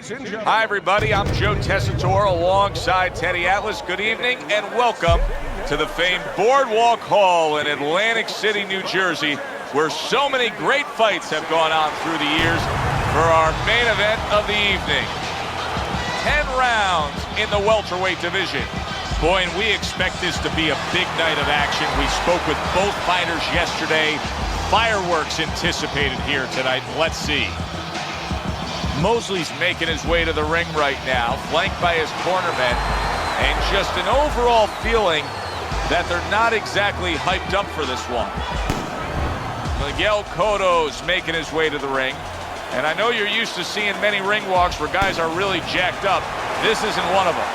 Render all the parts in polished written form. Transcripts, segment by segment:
Hi, everybody. I'm Joe Tessitore alongside Teddy Atlas. Good evening and welcome to the famed Boardwalk Hall in Atlantic City, New Jersey, where so many great fights have gone on through the years for our main event of the evening. 10 rounds in the welterweight division. Boy, and we expect this to be a big night of action. We spoke with both fighters yesterday. Fireworks anticipated here tonight. Let's see. Mosley's making his way to the ring right now, flanked by his cornermen, and just an overall feeling that they're not exactly hyped up for this one. Miguel Cotto's making his way to the ring, and I know you're used to seeing many ring walks where guys are really jacked up. This isn't one of them.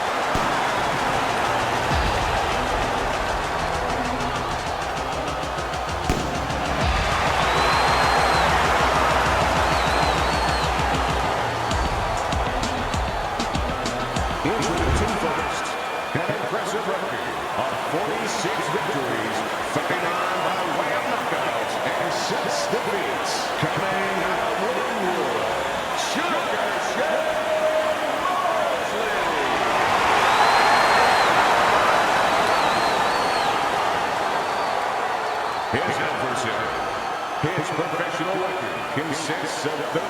His professional record consists of 35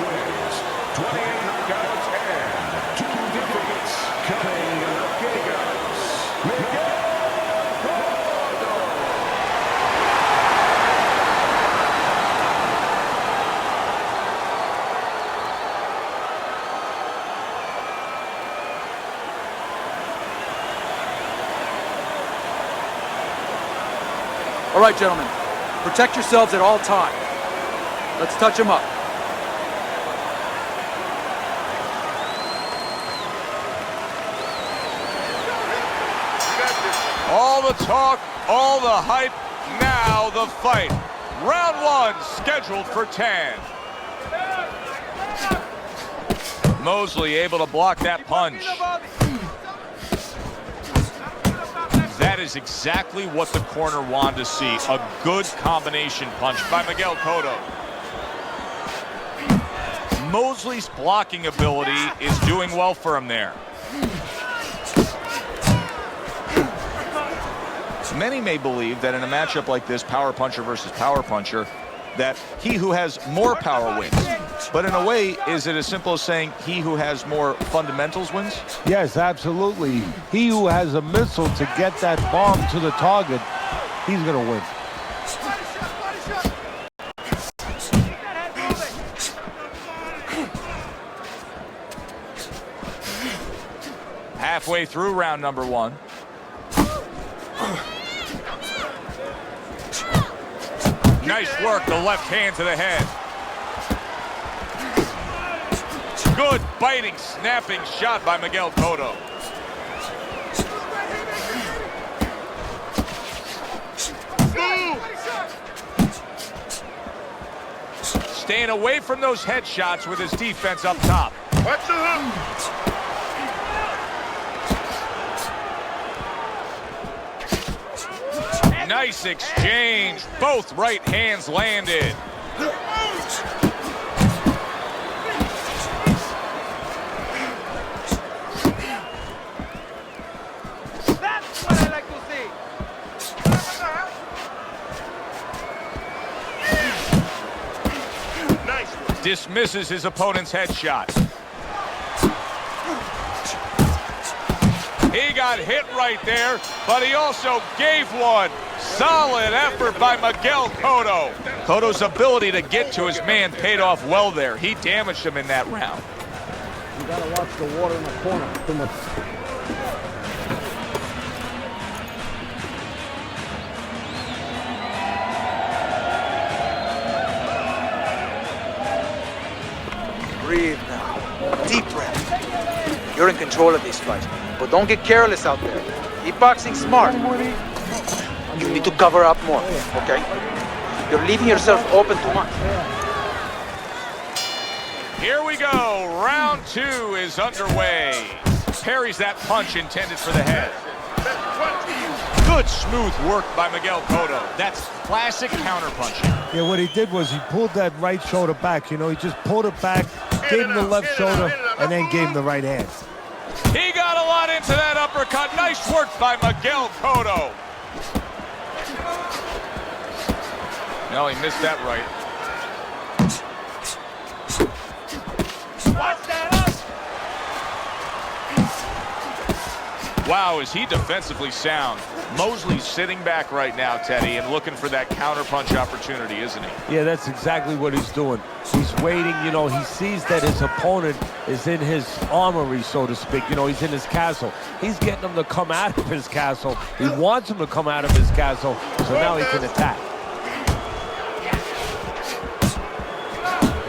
wins, 28 knockouts, and 2 defeats. Coming up, Gagos, Miguel. All right, gentlemen. Protect yourselves at all times. Let's touch them up. All the talk, all the hype, now the fight. Round 1 scheduled for 10. Mosley able to block that punch. That is exactly what the corner wanted to see. A good combination punch by Miguel Cotto. Mosley's blocking ability is doing well for him there. Many may believe that in a matchup like this, power puncher versus power puncher, that he who has more power wins. But in a way, is it as simple as saying he who has more fundamentals wins? Yes, absolutely. He who has a missile to get that bomb to the target, he's going to win. Halfway through round number 1. Nice work, the left hand to the head. Good biting, snapping shot by Miguel Cotto. Staying away from those headshots with his defense up top. Watch the hook. Nice exchange. Both right hands landed. That's what I like to see. Nice. Dismisses his opponent's headshot. He got hit right there, but he also gave one. Solid effort by Miguel Cotto. Cotto's ability to get to his man paid off well there. He damaged him in that round. You got to watch the water in the corner. Too much. Breathe now. Deep breath. You're in control of this fight, but don't get careless out there. Keep boxing smart. You need to cover up more, okay? You're leaving yourself open too much. Here we go. Round 2 is underway. Parries that punch intended for the head. Good smooth work by Miguel Cotto. That's classic counterpunching. Yeah, what he did was he pulled that right shoulder back. You know, he just pulled it back, gave him the left shoulder, and then gave him the right hand. He got a lot into that uppercut. Nice work by Miguel Cotto. No, he missed that right. Watch that up. Wow, is he defensively sound. Mosley's sitting back right now, Teddy, and looking for that counterpunch opportunity, isn't he? Yeah, that's exactly what he's doing. He's waiting, you know, he sees that his opponent is in his armory, so to speak. You know, he's in his castle. He's getting him to come out of his castle. He wants him to come out of his castle, so now he can attack.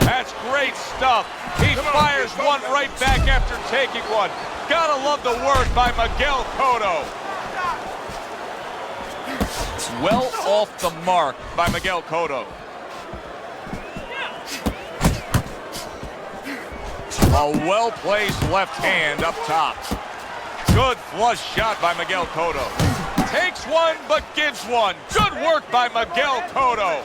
That's great stuff. He fires one right back after taking one. Gotta love the work by Miguel Cotto. Well off the mark by Miguel Cotto. A well-placed left hand up top. Good flush shot by Miguel Cotto. Takes one, but gives one. Good work by Miguel Cotto.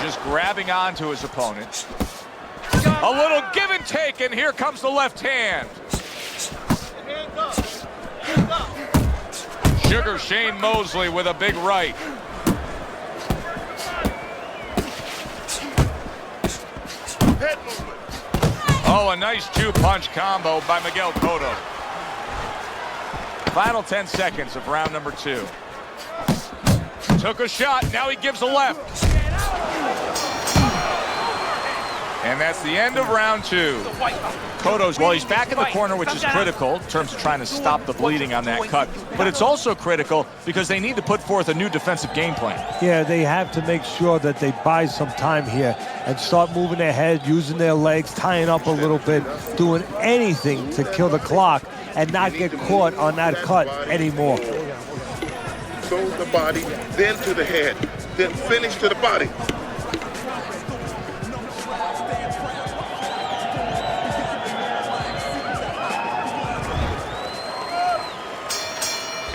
Just grabbing onto his opponent. A little give and take, and here comes the left hand. Sugar Shane Mosley with a big right. Oh, a nice two-punch combo by Miguel Cotto. Final 10 seconds of round number 2. Took a shot, now he gives a left. And that's the end of round 2. Cotto's, well, he's back in the corner, which is critical in terms of trying to stop the bleeding on that cut. But it's also critical because they need to put forth a new defensive game plan. Yeah, they have to make sure that they buy some time here and start moving their head, using their legs, tying up a little bit, doing anything to kill the clock and not get caught on that cut anymore. So the body, then to the head, then finish to the body.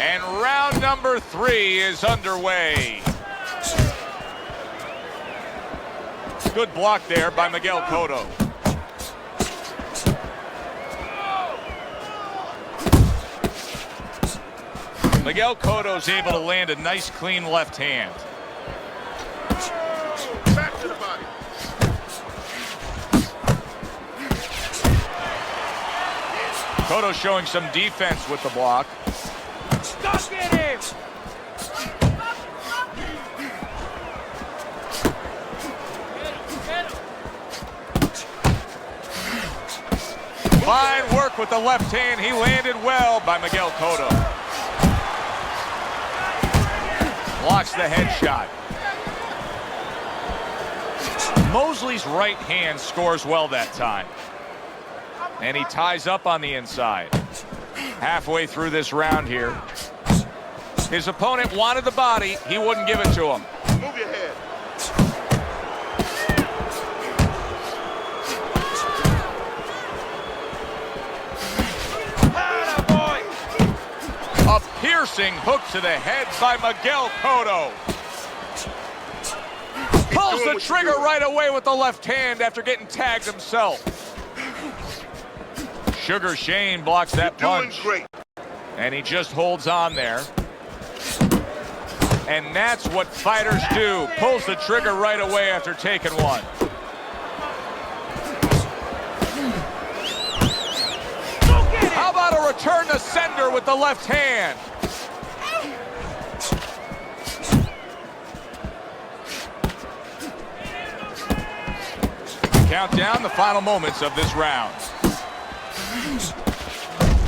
And round number 3 is underway. Good block there by Miguel Cotto. Miguel Cotto's able to land a nice, clean left hand. Back to the body. Cotto showing some defense with the block. Stuck in him. Fine work with the left hand. He landed well by Miguel Cotto. Blocks the headshot. Mosley's right hand scores well that time. And he ties up on the inside. Halfway through this round here. His opponent wanted the body. He wouldn't give it to him. Move your head. A piercing hook to the head by Miguel Cotto. Pulls the trigger right away with the left hand after getting tagged himself. Sugar Shane blocks that punch. Great. And he just holds on there. And that's what fighters do. Pulls the trigger right away after taking one. How about a return to sender with the left hand? Count down the final moments of this round.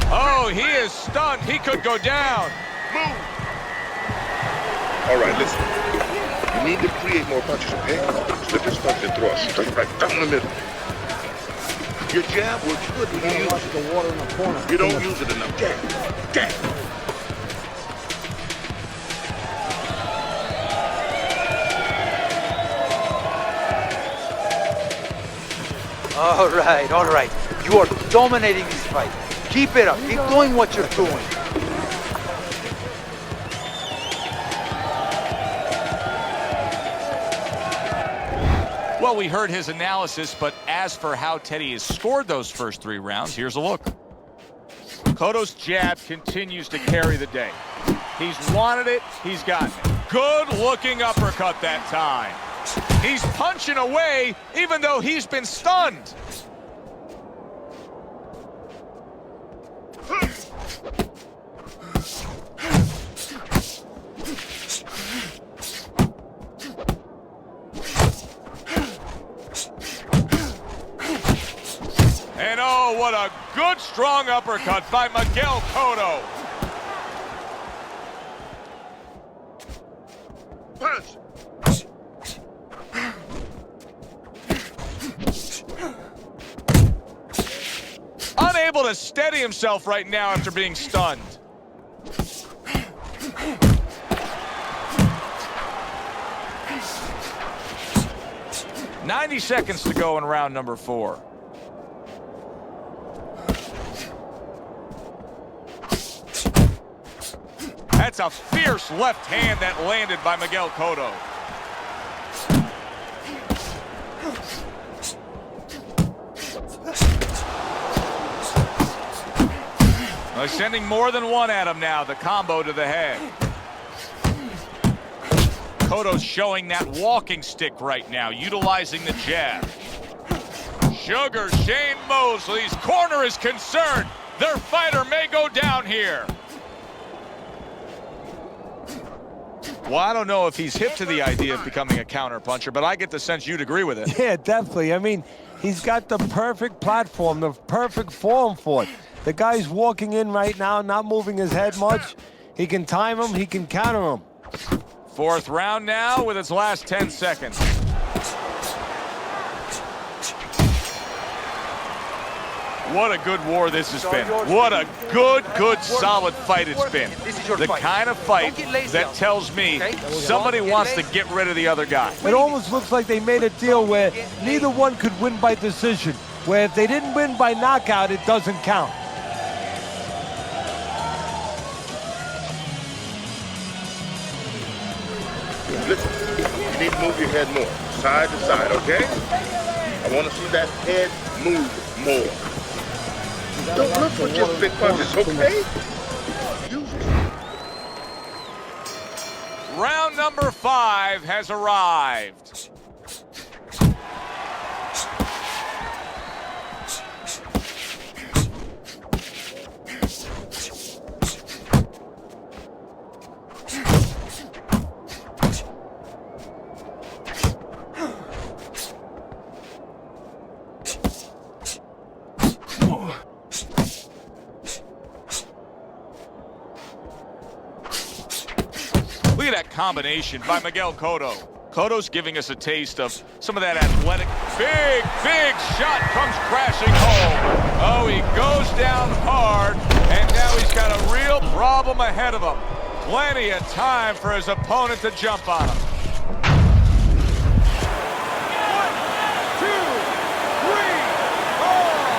Oh, he is stunned. He could go down. Move. All right, listen. You need to create more punches, okay? Slip this punch and throw it straight right down the middle. Your jab works good when you use it. The water in the corner. You don't use it enough. Jab. Jab. All right. You are dominating this fight. Keep it up. Keep doing what you're doing. Well, we heard his analysis, but as for how Teddy has scored those first 3 rounds, here's a look. Cotto's jab continues to carry the day. He's wanted it, he's gotten it. Good-looking uppercut that time. He's punching away, even though he's been stunned. And oh, what a good, strong uppercut by Miguel Cotto. Punch. Unable to steady himself right now after being stunned. "90 seconds to go in round number 4. That's a fierce left hand that landed by Miguel Cotto. They're sending more than one at him now, the combo to the head. Cotto's showing that walking stick right now, utilizing the jab. Sugar Shane Mosley's corner is concerned. Their fighter may go down here. Well, I don't know if he's hip to the idea of becoming a counterpuncher, but I get the sense you'd agree with it. Yeah, definitely. I mean, he's got the perfect platform, the perfect form for it. The guy's walking in right now, not moving his head much. He can time him, he can counter him. 4th round now with its last 10 seconds. What a good war this has been. What a good, solid fight it's been. The kind of fight that tells me somebody wants to get rid of the other guy. It almost looks like they made a deal where neither one could win by decision, where if they didn't win by knockout, it doesn't count. Listen, you need to move your head more, side to side, okay? I want to see that head move more. Don't look for just big punches, okay? Use it. Round number 5 has arrived. Look at that combination by Miguel Cotto. Cotto's giving us a taste of some of that athletic. Big shot comes crashing home. Oh, he goes down hard, and now he's got a real problem ahead of him. Plenty of time for his opponent to jump on him. 1, 2, 3, 4,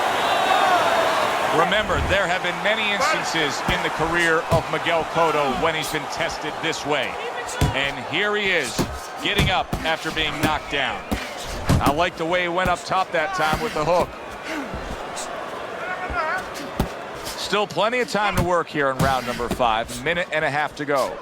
5. Remember, there have been many instances in the career of Miguel Cotto when he's been tested this way. And here he is, getting up after being knocked down. I like the way he went up top that time with the hook. Still plenty of time to work here in round number 5. 1.5 minutes to go.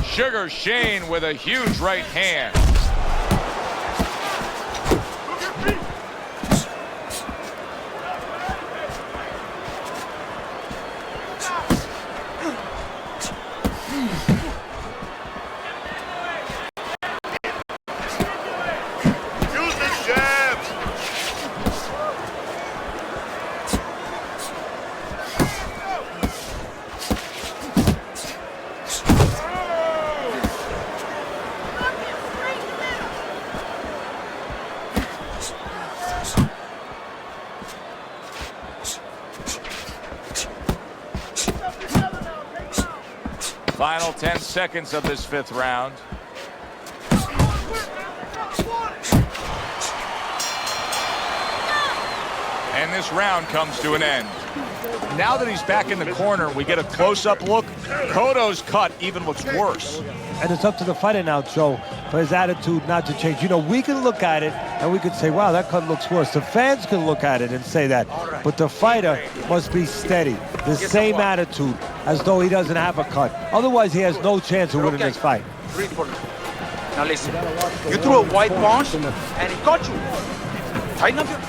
Sugar Shane with a huge right hand. Final 10 seconds of this 5th round. And this round comes to an end. Now that he's back in the corner, we get a close-up look Cotto's cut even looks worse. And it's up to the fighter now, Joe, for his attitude not to change. You know, we can look at it and we can say, wow, that cut looks worse. The fans can look at it and say that. But the fighter must be steady, the same attitude, as though he doesn't have a cut. Otherwise, he has no chance of winning this fight. Now listen, you threw a wide punch and he caught you. Tighten up your...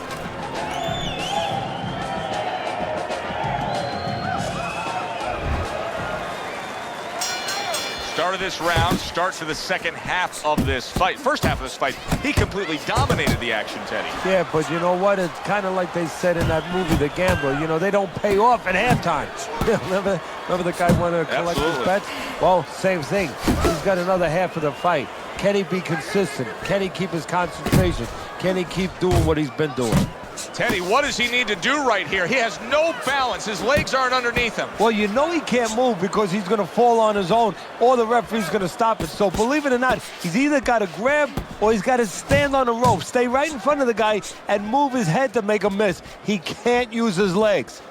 Start of this round, start to the second half of this fight. First half of this fight, he completely dominated the action, Teddy. Yeah, but you know what? It's kind of like they said in that movie, The Gambler. You know, they don't pay off at halftime. remember the guy wanted to collect his bets? Well, same thing. He's got another half of the fight. Can he be consistent? Can he keep his concentration? Can he keep doing what he's been doing? Teddy, what does he need to do right here? He has no balance. His legs aren't underneath him. Well, you know he can't move because he's going to fall on his own or the referee's going to stop it. So believe it or not, he's either got to grab or he's got to stand on the rope, stay right in front of the guy and move his head to make a miss. He can't use his legs.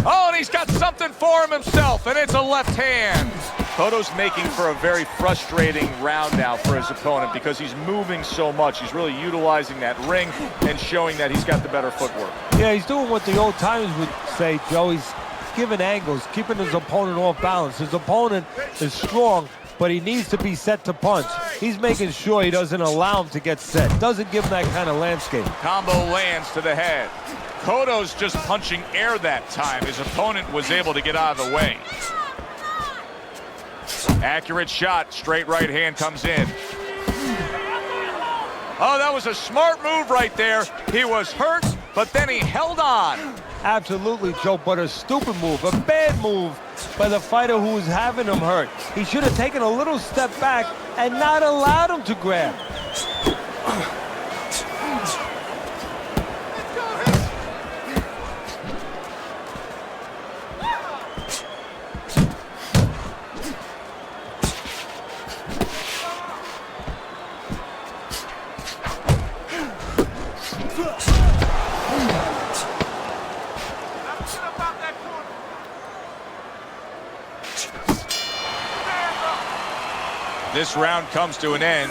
Oh, and he's got something for him himself, and it's a left hand. Cotto's making for a very frustrating round now for his opponent because he's moving so much. He's really utilizing that ring and showing that he's got the better footwork. Yeah, he's doing what the old timers would say, Joe. He's giving angles, keeping his opponent off balance. His opponent is strong, but he needs to be set to punch. He's making sure he doesn't allow him to get set. Doesn't give him that kind of landscape. Combo lands to the head. Cotto's just punching air that time. His opponent was able to get out of the way. Accurate shot, straight right hand comes in. Oh, that was a smart move right there. He was hurt, but then he held on. Absolutely, Joe, but a stupid move, a bad move by the fighter who was having him hurt. He should have taken a little step back and not allowed him to grab. This round comes to an end,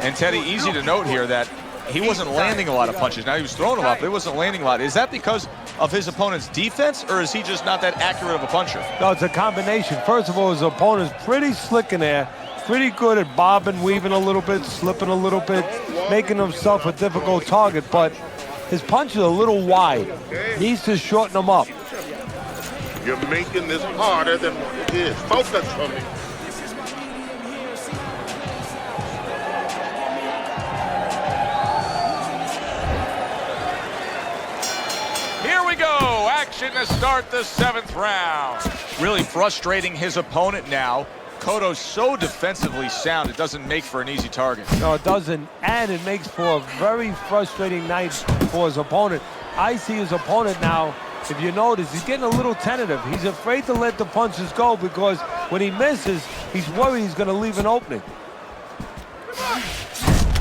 and Teddy, easy to note here that he wasn't landing a lot of punches. Now he was throwing a lot, but he wasn't landing a lot. Is that because of his opponent's defense, or is he just not that accurate of a puncher? No, it's a combination. First of all, his opponent's pretty slick in there, pretty good at bobbing, weaving a little bit, slipping a little bit, making himself a difficult target, but his punch is a little wide. Needs to shorten them up. You're making this harder than what it is. Focus for me. Here we go, action to start the 7th round. Really frustrating his opponent now. Cotto's so defensively sound, it doesn't make for an easy target. No, it doesn't, and it makes for a very frustrating night for his opponent. I see his opponent now, if you notice, he's getting a little tentative. He's afraid to let the punches go because when he misses, he's worried he's going to leave an opening.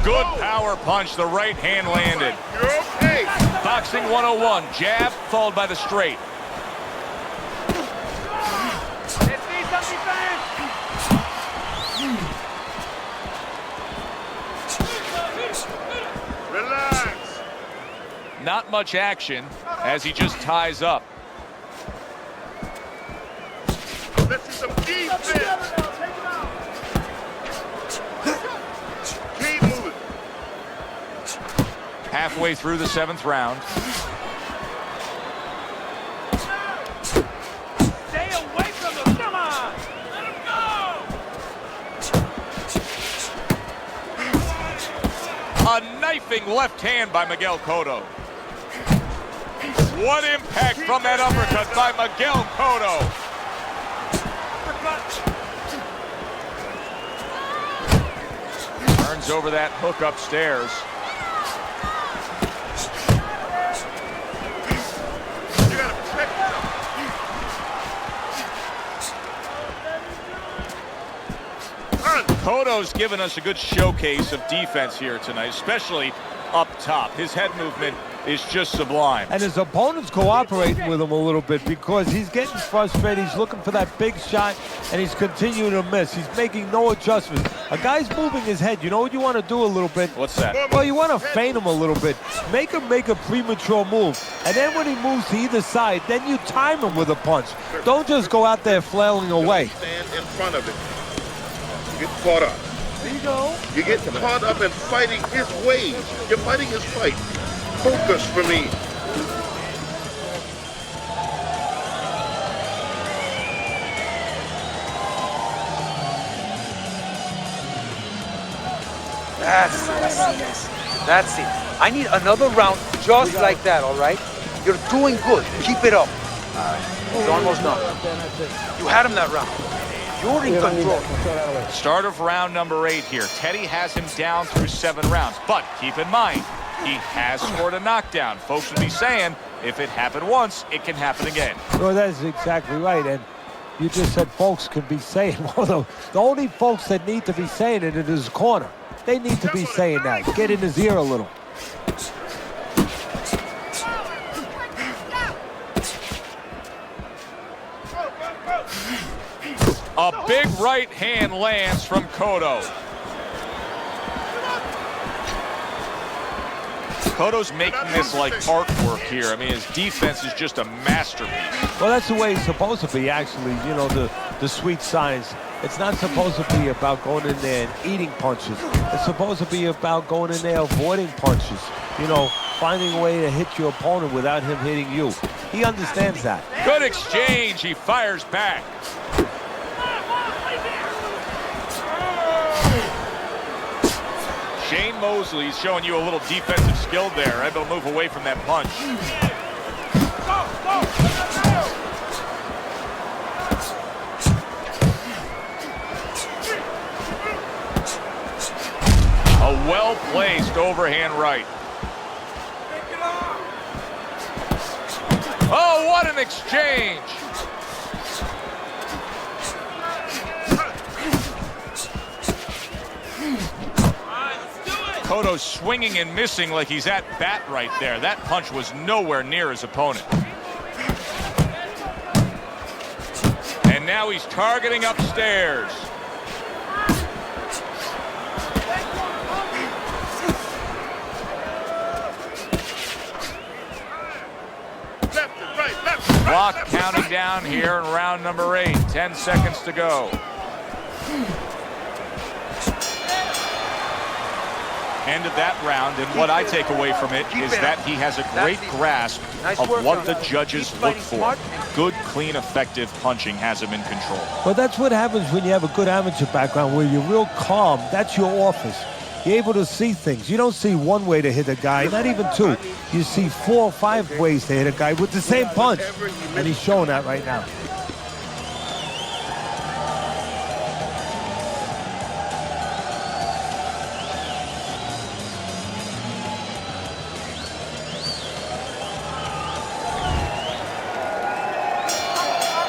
Good power punch, the right hand landed. You're okay. Boxing 101, jab followed by the straight. Relax. Not much action as he just ties up. Let's see some defense. Keep moving. Halfway through the 7th round. Stay away from him. Come on. Let him go. A knifing left hand by Miguel Cotto. What impact from that uppercut by Miguel Cotto. Turns over that hook upstairs. You gotta protect yourself. Cotto's given us a good showcase of defense here tonight, especially up top. His head movement is just sublime. And his opponent's cooperating with him a little bit because he's getting frustrated. He's looking for that big shot, and he's continuing to miss. He's making no adjustments. A guy's moving his head. You know what you want to do a little bit? What's that? Well, you want to feint him a little bit. Make him make a premature move. And then when he moves to either side, then you time him with a punch. Don't just go out there flailing away. Stand in front of it. Get caught up. There you go. You get caught up in fighting his ways. You're fighting his fight. Focus for me. That's it. I need another round just like that, all right? You're doing good. Keep it up. He's almost done. You had him that round. You're in control. Start of round number 8 here. Teddy has him down through 7 rounds. But keep in mind, he has scored a knockdown. Folks would be saying, if it happened once, it can happen again. Well, that's exactly right. And you just said folks can be saying, well, the only folks that need to be saying it in his corner. They need to be saying that. Get in his ear a little. A big right hand lands from Cotto. Cotto's making this like artwork here. I mean, his defense is just a masterpiece. Well, that's the way it's supposed to be, actually. You know, the sweet science. It's not supposed to be about going in there and eating punches. It's supposed to be about going in there avoiding punches. You know, finding a way to hit your opponent without him hitting you. He understands that. Good exchange. He fires back. Shane Mosley's showing you a little defensive skill there. Able to move away from that punch. A well-placed overhand right. Oh, what an exchange! Cotto's swinging and missing like he's at bat right there. That punch was nowhere near his opponent. And now he's targeting upstairs. Clock counting down here in round number 8. 10 seconds to go. End of that round, and what I take away from it is that he has a great grasp of what the judges look for. Good, clean, effective punching has him in control. Well, that's what happens when you have a good amateur background where you're real calm. That's your office. You're able to see things. You don't see one way to hit a guy, not even 2. You see 4 or 5 ways to hit a guy with the same punch. And he's showing that right now.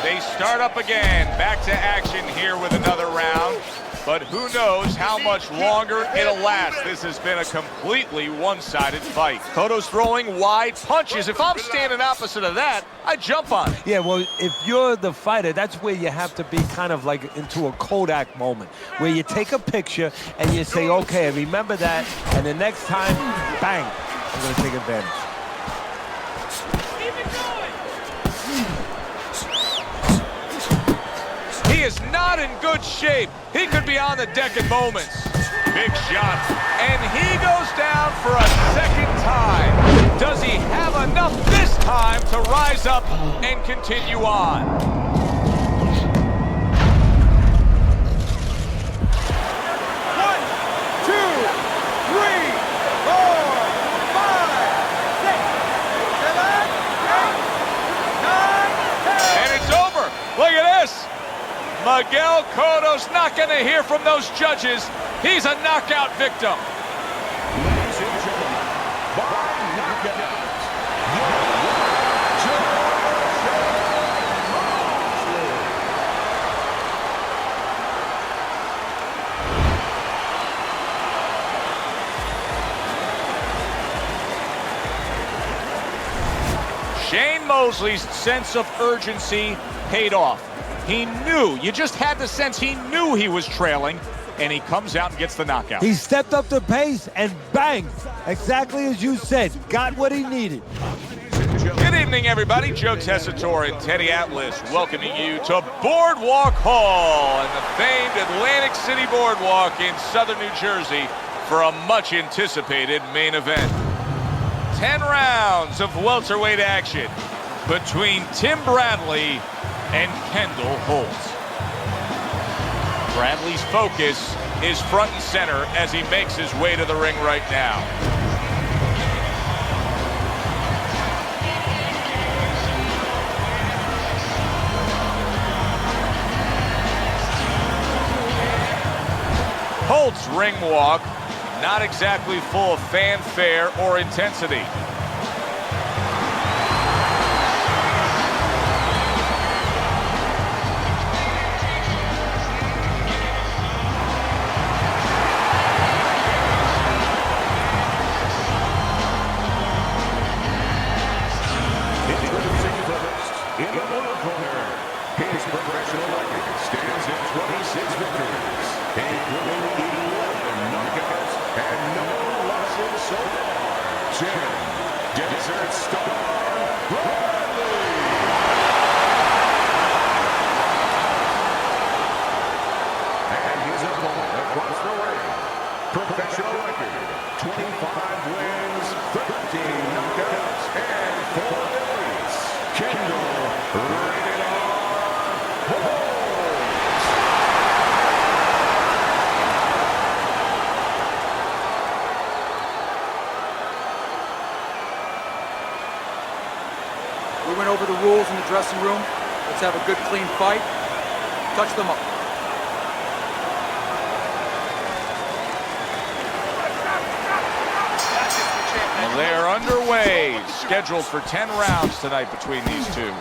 They start up again. Back to action here with another round. But who knows how much longer it'll last. This has been a completely one-sided fight. Cotto's throwing wide punches. If I'm standing opposite of that, I jump on it. Yeah, well, if you're the fighter, that's where you have to be kind of like into a Kodak moment, where you take a picture and you say, okay, remember that, and the next time, bang, I'm going to take advantage. He is not in good shape. He could be on the deck in moments. Big shot. And he goes down for a second time. Does he have enough this time to rise up and continue on? 1, 2, 3, 4, 5, 6, 7, 8, 9, 10. And it's over. Look at this. Miguel Cotto's not going to hear from those judges. He's a knockout victim. Ladies and gentlemen, by knockout, Mosley's sense of urgency paid off. He knew, you just had the sense he knew he was trailing, and he comes out and gets the knockout. He stepped up the pace and bang, exactly as you said, got what he needed. Good evening, everybody. Joe Tessitore and Teddy Atlas welcoming you to Boardwalk Hall and the famed Atlantic City Boardwalk in southern New Jersey for a much-anticipated main event. 10 rounds of welterweight action between Tim Bradley and Kendall Holt. Bradley's focus is front and center as he makes his way to the ring right now. Holt's ring walk, not exactly full of fanfare or intensity. In the blue corner, his professional record stands at 26 victories, including 11 knockouts and no losses so far. Jim, Desert Star Bradley. And his opponent across the ring, professional record, 25 wins, 13 knockouts, and 4 defeats. Kendall. Rated R. Holt. We went over the rules in the dressing room. Let's have a good, clean fight. Touch them up. Well, they are underway, scheduled for 10 rounds tonight between these two.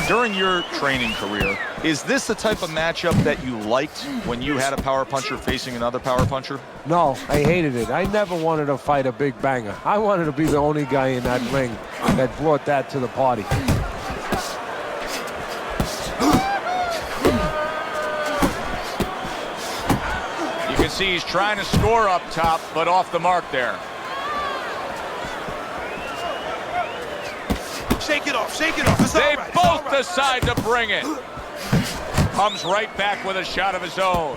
During your training career, is this the type of matchup that you liked when you had a power puncher facing another power puncher? No, I hated it. I never wanted to fight a big banger. I wanted to be the only guy in that ring that brought that to the party. You can see he's trying to score up top, but off the mark there. Shake it off, shake it off. It's They all right, both decide to bring it. Comes right back with a shot of his own.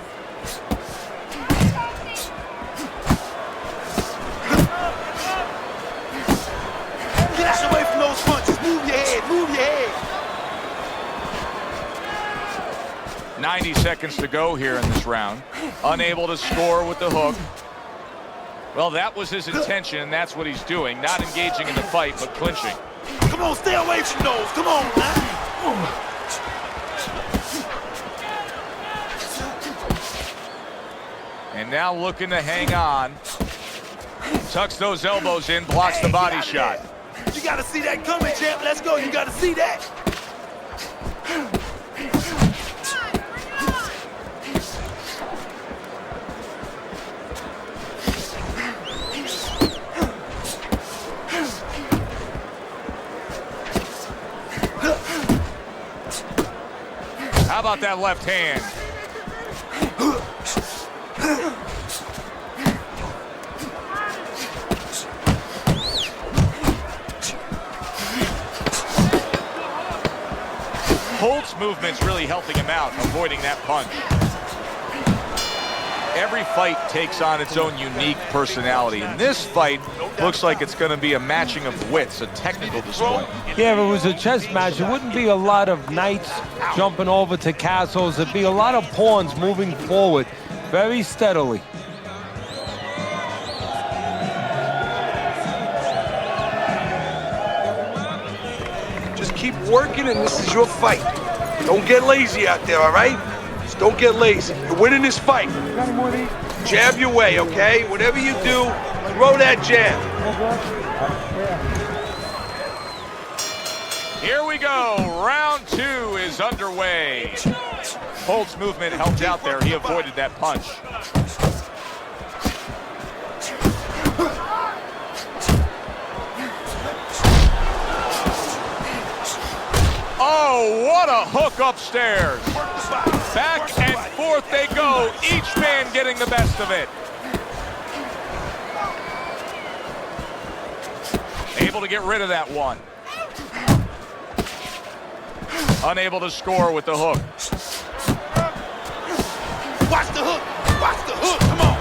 Get us away from those punches. Move your head, move your head. 90 seconds to go here in this round. Unable to score with the hook. Well, that was his intention, and that's what he's doing. Not engaging in the fight, but clinching. Come on, stay away from those. Come on, man. And now looking to hang on. Tucks those elbows in, blocks the body shot. You gotta see that coming, champ. Let's go. You gotta see that. How about that left hand? Holt's movement's really helping him out, avoiding that punch. Every fight takes on its own unique personality. And this fight looks like it's going to be a matching of wits, a technical display. Yeah, if it was a chess match, it wouldn't be a lot of knights jumping over to castles. It'd be a lot of pawns moving forward very steadily. Just keep working, and this is your fight. Don't get lazy out there, all right? Just don't get lazy. You're winning this fight. Jab your way, okay? Whatever you do, throw that jab. Here we go. Round 2 is underway. Holt's movement helped out there. He avoided that punch. Oh, what a hook upstairs. Back and forth they go, each man getting the best of it. Able to get rid of that one. Unable to score with the hook. Watch the hook. Watch the hook. Come on.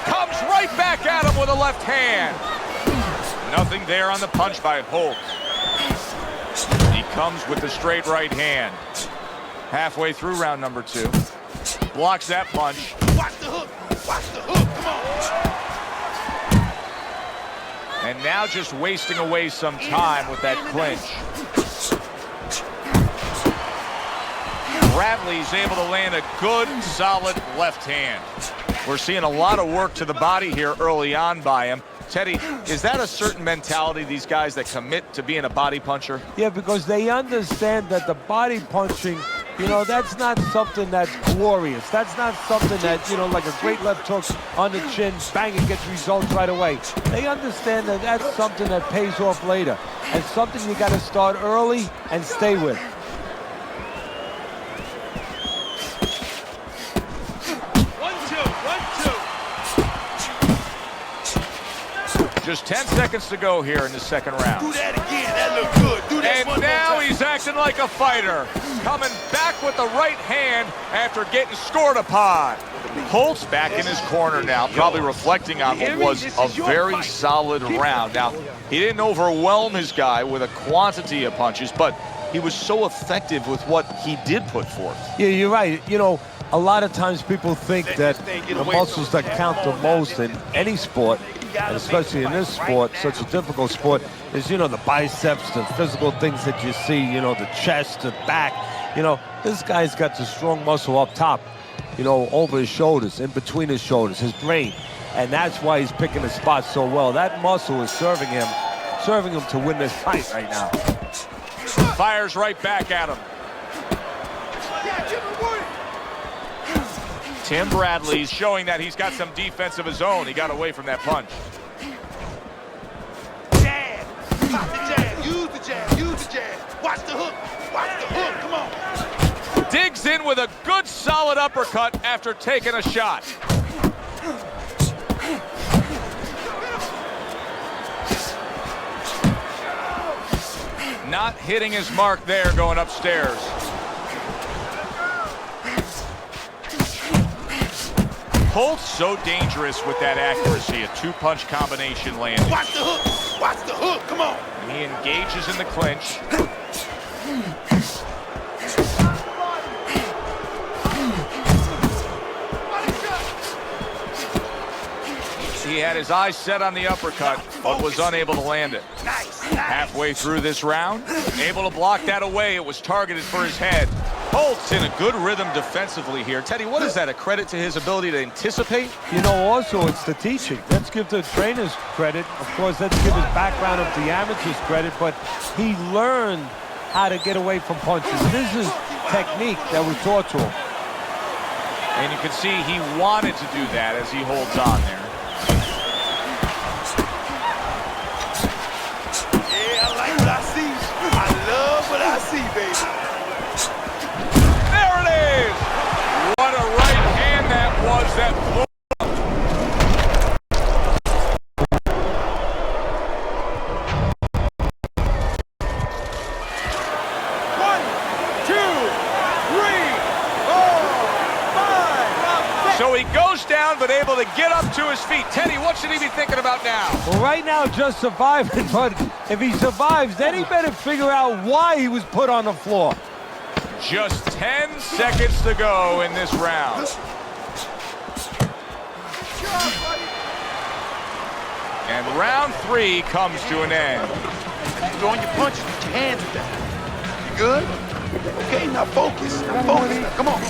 Comes right back at him with a left hand. Nothing there on the punch by Holt. He comes with the straight right hand. Halfway through round number 2. Blocks that punch. Watch the hook. Watch the hook. Come on. And now just wasting away some time with that clinch. Bradley's able to land a good, solid left hand. We're seeing a lot of work to the body here early on by him. Teddy, is that a certain mentality, these guys that commit to being a body puncher? Yeah, because they understand that the body punching, you know, that's not something that's glorious. That's not something that, you know, like a great left hook on the chin, bang, it gets results right away. They understand that that's something that pays off later and something you got to start early and stay with. Just 10 seconds to go here in the second round. Do that again. That looked good. Do that one And now more time. he's acting like a fighter. Coming back with the right hand after getting scored upon. Holt's back in his corner now, probably reflecting on what was a very solid round. Now, he didn't overwhelm his guy with a quantity of punches, but he was so effective with what he did put forth. Yeah, you're right. You know, a lot of times people think that the muscles that count the most in any sport, and especially in this sport, such a difficult sport, is, you know, the biceps, the physical things that you see, you know, the chest, the back. You know, this guy's got the strong muscle up top, you know, over his shoulders, in between his shoulders, his brain. And that's why he's picking his spots so well. That muscle is serving him to win this fight right now. Fires right back at him. Tim Bradley's showing that he's got some defense of his own. He got away from that punch. Jab. Stop the jab. Use the jab. Use the jab. Watch the hook. Watch the hook. Come on. Digs in with a good solid uppercut after taking a shot. Not hitting his mark there going upstairs. Holt's so dangerous with that accuracy, a two-punch combination landing. Watch the hook. Watch the hook. Come on. He engages in the clinch. He had his eyes set on the uppercut, but was unable to land it. Nice. Halfway through this round, able to block that away. It was targeted for his head. Holt's in a good rhythm defensively here. Teddy, what is that, a credit to his ability to anticipate? You know, also, it's the teaching. Let's give the trainers credit. Of course, let's give his background of the amateurs credit, but he learned how to get away from punches. This is technique that was taught to him. And you can see he wanted to do that as he holds on there. Yeah, I like what I see. I love what I see, baby. There it is! What a right hand that was that blew. So he goes down, but able to get up to his feet. Teddy, what should he be thinking about now? Well, right now, just surviving, but if he survives, then he better figure out why he was put on the floor. Just 10 seconds to go in this round. And round 3 comes to an end. You're throwing your punches, put your hands down. You good? Okay, now focus. Now focus. Now, come on.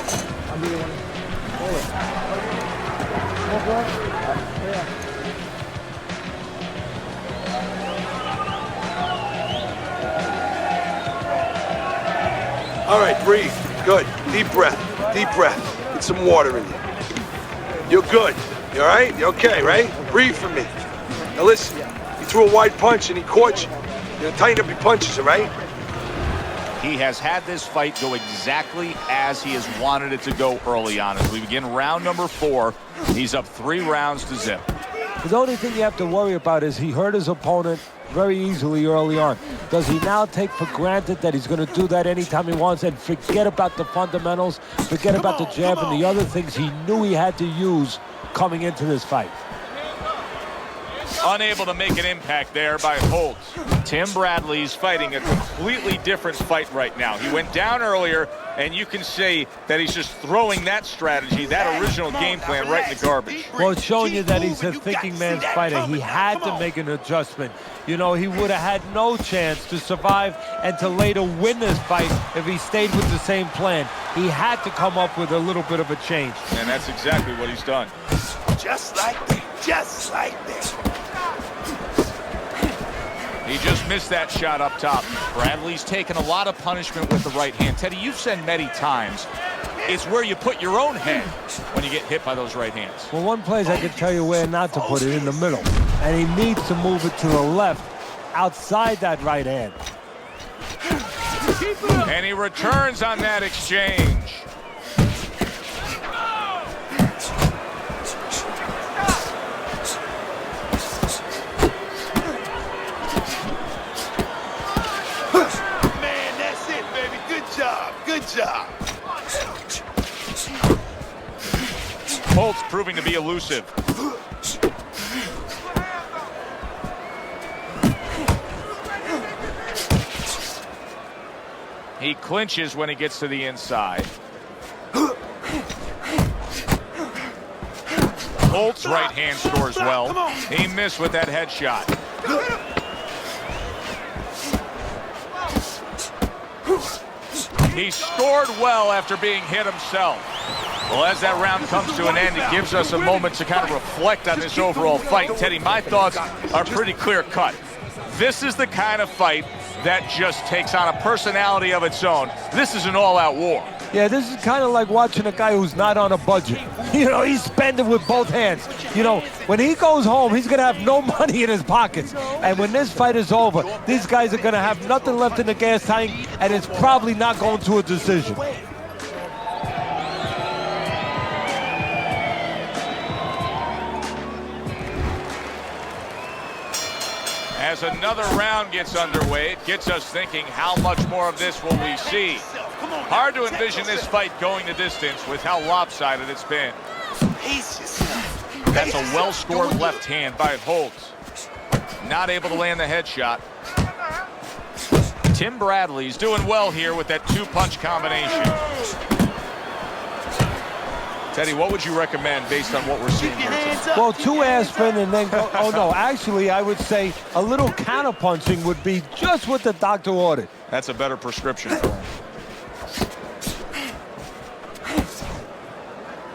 All right, breathe. Good. Deep breath. Deep breath. Get some water in you. You're good. You all right? You okay, right? Breathe for me. Now listen, he threw a wide punch and he caught you. You're gonna tighten up your punches, all right? He has had this fight go exactly as he has wanted it to go early on. As we begin round number 4, he's up 3 rounds to zip. The only thing you have to worry about is he hurt his opponent very easily early on. Does he now take for granted that he's going to do that anytime he wants and forget about the fundamentals, forget about the jab and the other things he knew he had to use coming into this fight? Unable to make an impact there by Holt. Tim Bradley's fighting a completely different fight right now. He went down earlier, and you can see that he's just throwing that strategy, that original game plan, right in the garbage. Well, it's showing you that he's a thinking man's fighter. He had to make an adjustment. You know, he would have had no chance to survive and to later win this fight if he stayed with the same plan. He had to come up with a little bit of a change. And that's exactly what he's done. Just like that. Just like that. He just missed that shot up top. Bradley's taken a lot of punishment with the right hand. Teddy, you've said many times, it's where you put your own head when you get hit by those right hands. Well, one place I can tell you where not to put it, in the middle. And he needs to move it to the left, outside that right hand. And he returns on that exchange. Good job. Holt's proving to be elusive. He clinches when he gets to the inside. Holt's right hand scores well. He missed with that headshot. He scored well after being hit himself. Well, as that round comes to an end, it gives us a moment to kind of reflect on this overall fight. Teddy, my thoughts are pretty clear-cut. This is the kind of fight that just takes on a personality of its own. This is an all-out war. Yeah, this is kind of like watching a guy who's not on a budget. You know, he's spending with both hands. You know, when he goes home, he's going to have no money in his pockets. And when this fight is over, these guys are going to have nothing left in the gas tank, and it's probably not going to a decision. As another round gets underway, it gets us thinking, how much more of this will we see? Hard to envision this fight going the distance with how lopsided it's been. That's a well-scored left hand by Holt. Not able to land the headshot. Tim Bradley's doing well here with that 2-punch combination. Teddy, what would you recommend based on what we're seeing here tonight? Well, 2 aspirin and then go. Oh, no, actually, I would say a little counterpunching would be just what the doctor ordered. That's a better prescription for him.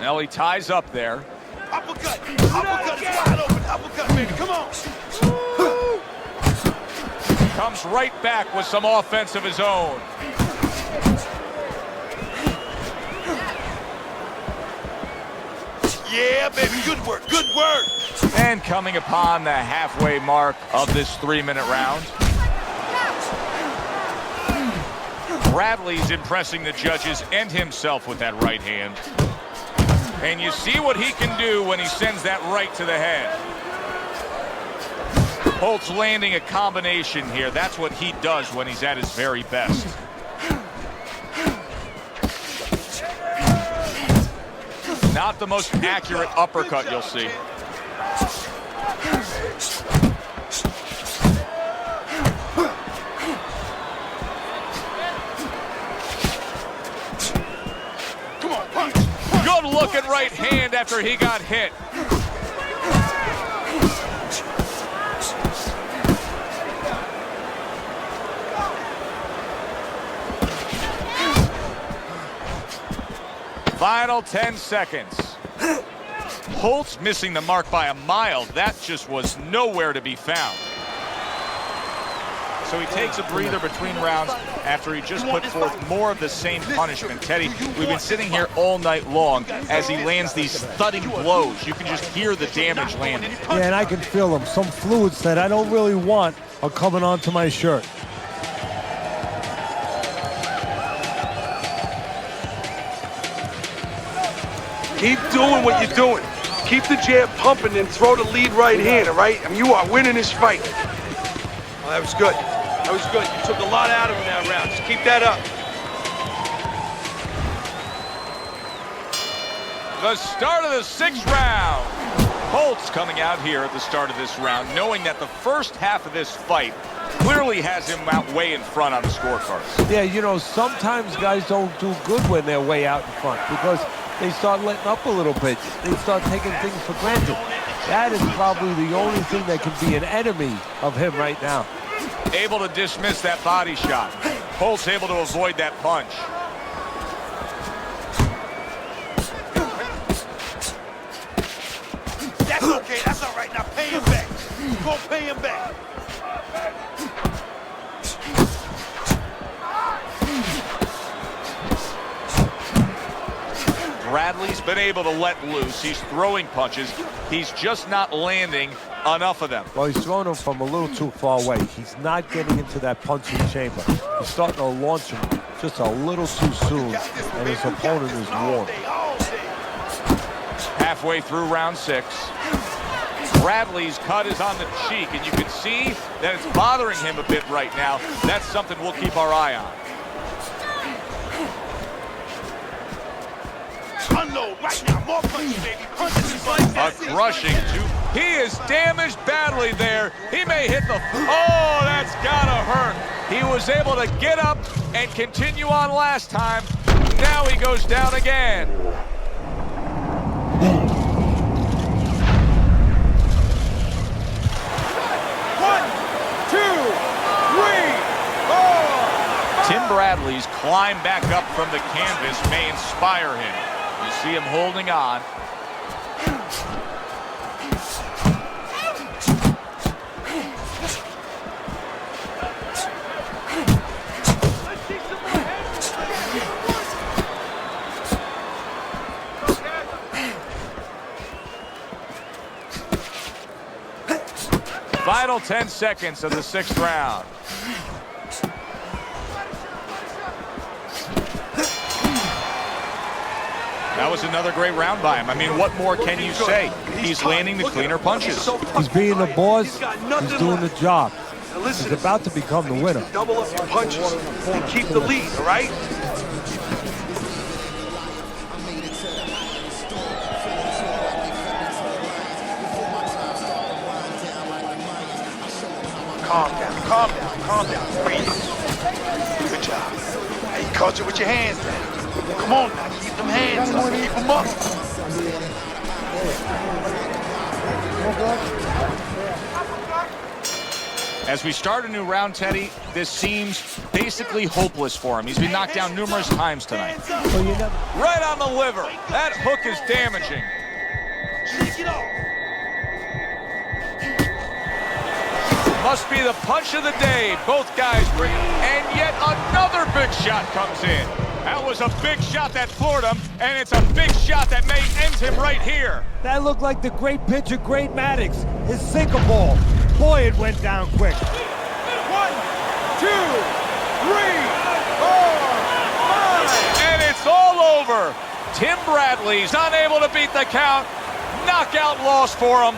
Now he ties up there. Uppercut. Uppercut. It's wide open. Uppercut, baby. Come on. Comes right back with some offense of his own. Yeah, baby, good work, good work. And coming upon the halfway mark of this 3-minute round. Bradley's impressing the judges and himself with that right hand. And you see what he can do when he sends that right to the head. Holt's landing a combination here. That's what he does when he's at his very best. Not the most accurate uppercut you'll see. Come on, punch. Good looking right hand after he got hit. Final 10 seconds. Holt's missing the mark by a mile. That just was nowhere to be found. So he takes a breather between rounds after he just put forth more of the same punishment. Teddy, we've been sitting here all night long as he lands these thudding blows. You can just hear the damage landing. Yeah, and I can feel them. Some fluids that I don't really want are coming onto my shirt. Keep doing what you're doing. Keep the jab pumping and throw the lead right hand, all right? I mean, you are winning this fight. Oh, that was good. That was good. You took a lot out of him that round. Just keep that up. The start of the 6th round. Holt's coming out here at the start of this round, knowing that the first half of this fight clearly has him out way in front on the scorecards. Yeah, you know, sometimes guys don't do good when they're way out in front because they start letting up a little bit. They start taking things for granted. That is probably the only thing that can be an enemy of him right now. Able to dismiss that body shot. Holt's able to avoid that punch. That's okay. That's all right. Now pay him back. Go pay him back. Bradley's been able to let loose. He's throwing punches. He's just not landing enough of them. Well, he's throwing them from a little too far away. He's not getting into that punching chamber. He's starting to launch him just a little too soon, and his opponent is warm. Halfway through round 6. Bradley's cut is on the cheek, and you can see that it's bothering him a bit right now. That's something we'll keep our eye on. Unload right now. More punches, baby. Punches and A crushing two. He is damaged badly there. He may hit the... Oh, that's gotta hurt. He was able to get up and continue on last time. Now he goes down again. Tim Bradley's climb back up from the canvas may inspire him. You see him holding on. Final 10 seconds of the 6th round. That was another great round by him. I mean, what more can you say? He's landing the cleaner punches. He's being the boss. He's doing the job. He's about to become the winner. Double up your punches and keep the lead, all right? Calm down, calm down, calm down. Breathe. Good job. Now you caught you with your hands down. Come on now, keep them hands up, keep them up. As we start a new round, Teddy, this seems basically hopeless for him. He's been knocked down numerous times tonight. Right on the liver. That hook is damaging. Shake it off. Must be the punch of the day. Both guys bring it. And yet another big shot comes in. That was a big shot that floored him, and it's a big shot that may end him right here. That looked like the great pitcher, Great Maddox, his sinker ball. Boy, it went down quick. 1, 2, 3, 4, 5. And it's all over. Tim Bradley's unable to beat the count. Knockout loss for him.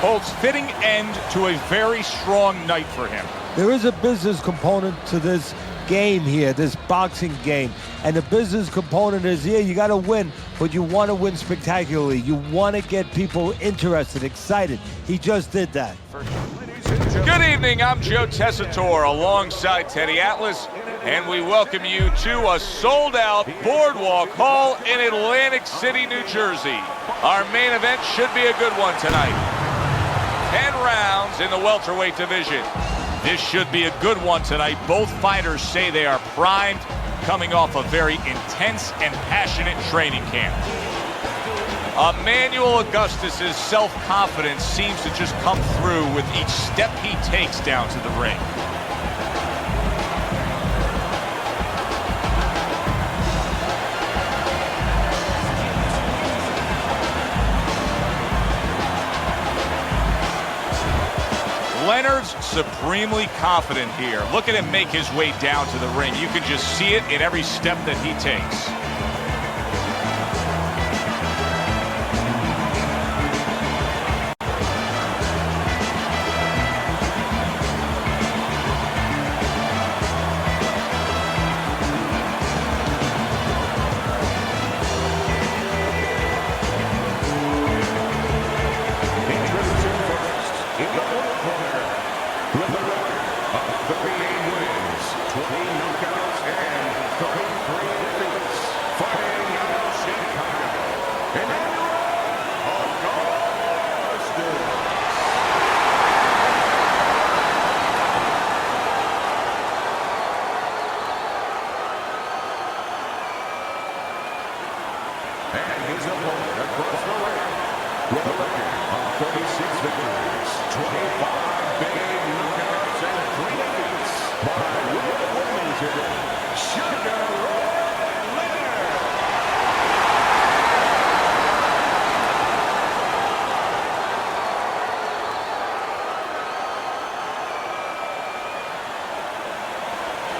Holt's fitting end to a very strong night for him. There is a business component to this game here, this boxing game. And the business component is, yeah, you got to win, but you want to win spectacularly. You want to get people interested, excited. He just did that. Good evening, I'm Joe Tessitore alongside Teddy Atlas, and we welcome you to a sold-out Boardwalk Hall in Atlantic City, New Jersey. Our main event should be a good one tonight. 10 rounds in the welterweight division. This should be a good one tonight. Both fighters say they are primed, coming off a very intense and passionate training camp. Emanuel Augustus' self-confidence seems to just come through with each step he takes down to the ring. Leonard's supremely confident here. Look at him make his way down to the ring. You can just see it in every step that he takes.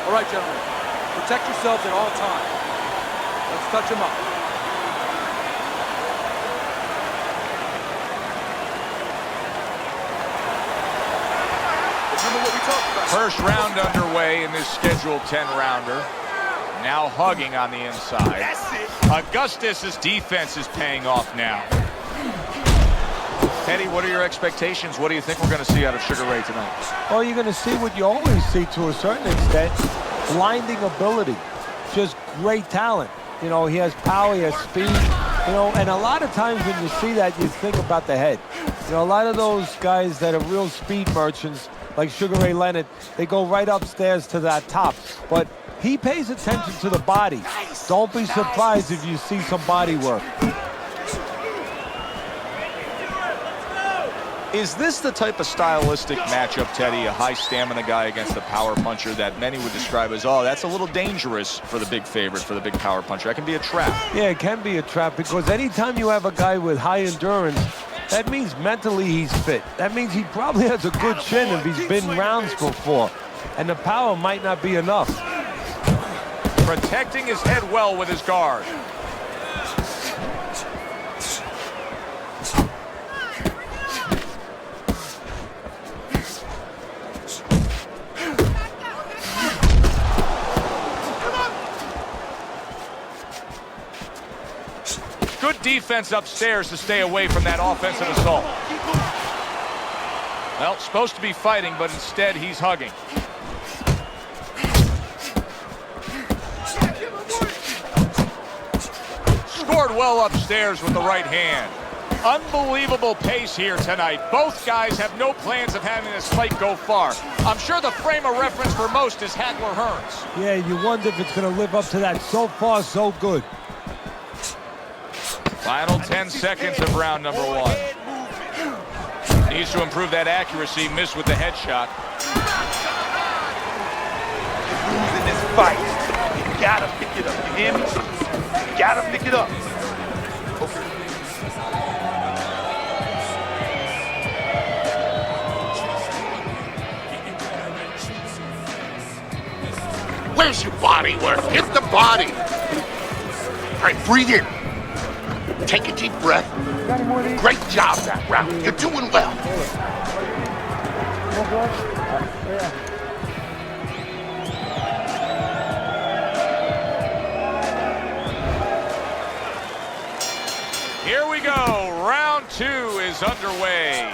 All right, gentlemen, protect yourselves at all times. Let's touch them up. Remember what we talked about. First round underway in this scheduled 10-rounder. Now hugging on the inside. That's it. Augustus' defense is paying off now. Teddy, what are your expectations? What do you think we're going to see out of Sugar Ray tonight? Well, you're going to see what you always see to a certain extent. Blinding ability. Just great talent. You know, he has power, he has speed. You know, and a lot of times when you see that, you think about the head. You know, a lot of those guys that are real speed merchants, like Sugar Ray Leonard, they go right upstairs to that top. But he pays attention to the body. Don't be surprised if you see some body work. Is this the type of stylistic matchup, Teddy, a high stamina guy against the power puncher that many would describe as, oh, that's a little dangerous for the big favorite, for the big power puncher? That can be a trap. Yeah, it can be a trap because anytime you have a guy with high endurance, that means mentally he's fit. That means he probably has a good chin if he's been rounds before. And the power might not be enough. Protecting his head well with his guard. Good defense upstairs to stay away from that offensive assault. Well, supposed to be fighting, but instead he's hugging. Scored well upstairs with the right hand. Unbelievable pace here tonight. Both guys have no plans of having this fight go far. I'm sure the frame of reference for most is Hatton Hearns. Yeah, you wonder if it's going to live up to that. So far, so good. Final 10 seconds of round number one. Needs to improve that accuracy. Missed with the headshot. In this fight, you gotta pick it up. You hear me? You gotta pick it up. Where's your body work? Hit the body. All right, breathe in. Take a deep breath. Great job that round. You're doing well. Here we go. Round two is underway.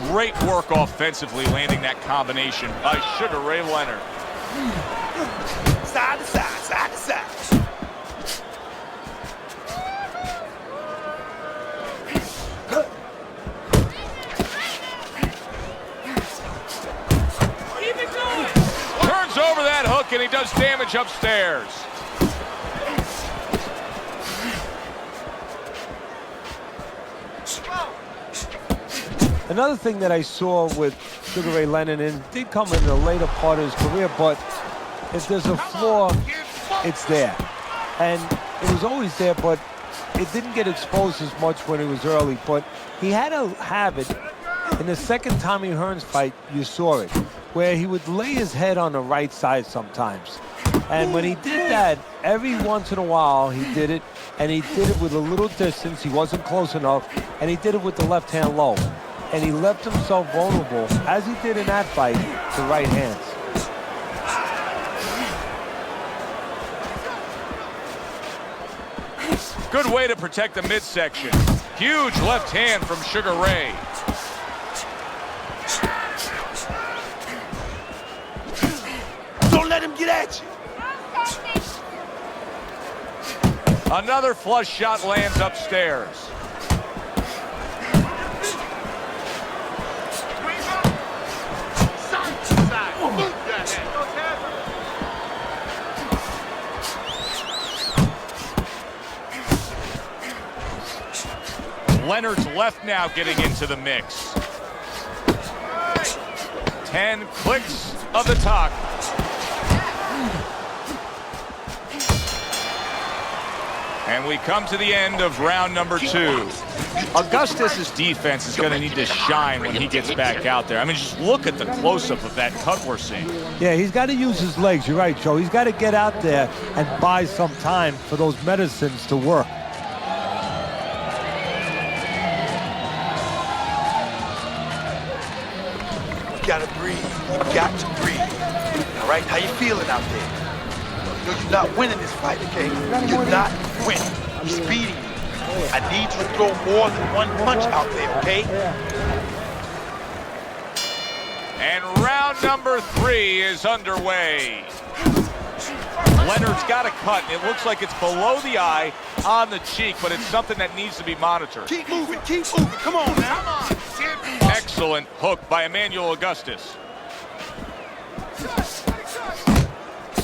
Great work offensively, landing that combination by Sugar Ray Leonard. Side to side, side to side. hook, and he does damage upstairs. Another thing that I saw with Sugar Ray Leonard, and did come in the later part of his career, but if there's a flaw, it's there. And it was always there, but it didn't get exposed as much when it was early. But he had a habit, in the second Tommy Hearns fight, you saw it, where he would lay his head on the right side sometimes. And when he did that, every once in a while, he did it, and he did it with a little distance. He wasn't close enough, and he did it with the left hand low. And he left himself vulnerable, as he did in that fight, to right hands. Good way to protect the midsection. Huge left hand from Sugar Ray. Don't let him get at you. Another flush shot lands upstairs. Leonard's left now getting into the mix. 10 clicks of the talk. And we come to the end of round number 2. Augustus's defense is going to need to shine when he gets back out there. I mean, just look at the close-up of that cut we're seeing. Yeah, he's got to use his legs. You're right, Joe. He's got to get out there and buy some time for those medicines to work. You gotta breathe. You got to breathe. All right? How you feeling out there? You're not winning this fight, okay? You're not winning. I'm speeding you. I need you to throw more than one punch out there, okay? And round number 3 is underway. Leonard's got a cut. It looks like it's below the eye, on the cheek, but it's something that needs to be monitored. Keep moving, keep moving. Come on now. Come on. Excellent hook by Emanuel Augustus.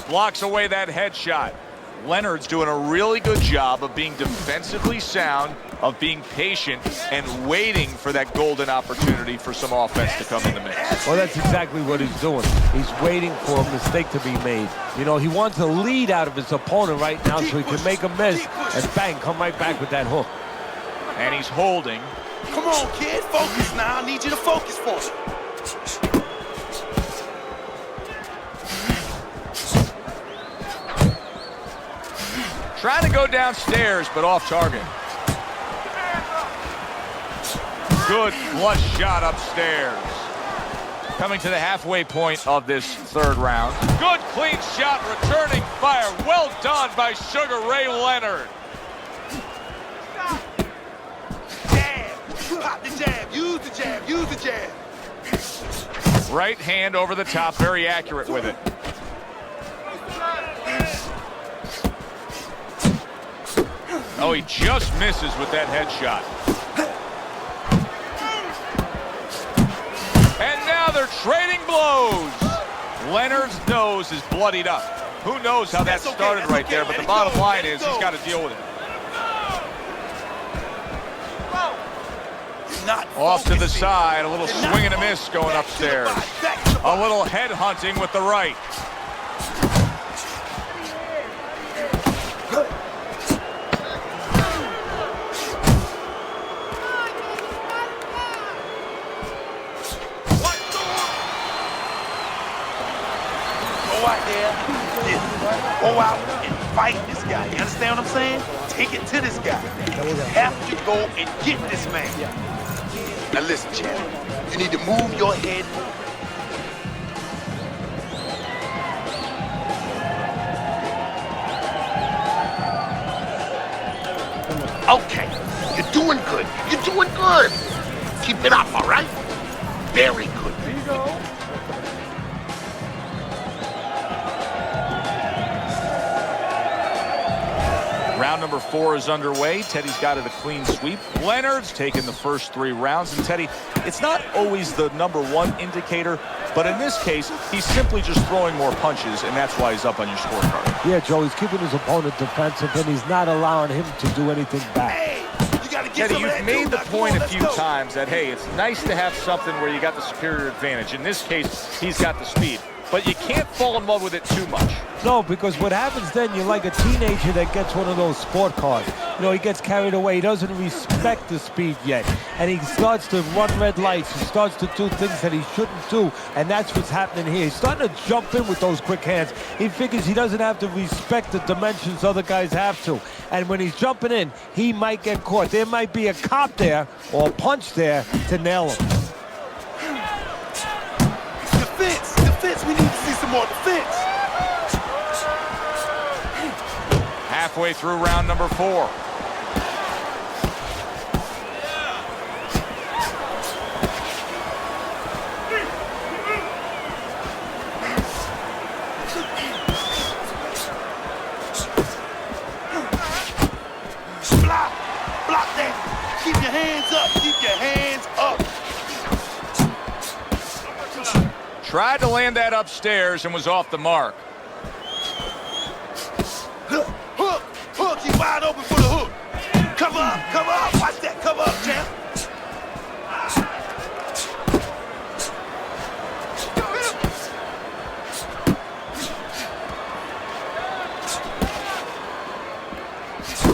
Blocks away that headshot. Leonard's doing a really good job of being defensively sound, of being patient, and waiting for that golden opportunity for some offense to come in the mix. Well, that's exactly what he's doing. He's waiting for a mistake to be made. You know, he wants a lead out of his opponent right now so he can make a miss and bang, come right back with that hook. And he's holding. Come on, kid. Focus now. I need you to focus for me. Trying to go downstairs, but off target. Good flush shot upstairs. Coming to the halfway point of this 3rd round. Good clean shot, returning fire. Well done by Sugar Ray Leonard. Pop the jab, use the jab, use the jab. Right hand over the top, very accurate with it. Oh, he just misses with that headshot. And now they're trading blows. Leonard's nose is bloodied up. Who knows how that started right there, but the bottom line is he's got to deal with it. Off to the side, a little swing and a miss going upstairs. A little head hunting with the right. Go out there, go out and fight this guy. You understand what I'm saying? Take it to this guy. You have to go and get this man. Now listen, champ, you need to move your head. Okay, you're doing good. You're doing good. Keep it up, all right? Very good. There you go. Round number 4 is underway. Teddy's got it a clean sweep. Leonard's taken the first 3 rounds. And Teddy, it's not always the #1 indicator, But in this case, he's simply just throwing more punches, and that's why he's up on your scorecard. Yeah, Joe, he's keeping his opponent defensive, and he's not allowing him to do anything back. Teddy, you've made the point a few times that, hey, it's nice to have something where you got the superior advantage. In this case, he's got the speed. But you can't fall in love with it too much. No, because what happens then, you're like a teenager that gets one of those sport cars. You know, he gets carried away. He doesn't respect the speed yet. And he starts to run red lights. He starts to do things that he shouldn't do. And that's what's happening here. He's starting to jump in with those quick hands. He figures he doesn't have to respect the dimensions other guys have to. And when he's jumping in, he might get caught. There might be a cop there or a punch there to nail him. Defense, we need to see some more defense. Halfway through round number 4. Block that. Keep your hands up. Keep your hands up. Tried to land that upstairs and was off the mark. Hook, he's wide open for the hook. Cover up, watch that, cover up, champ.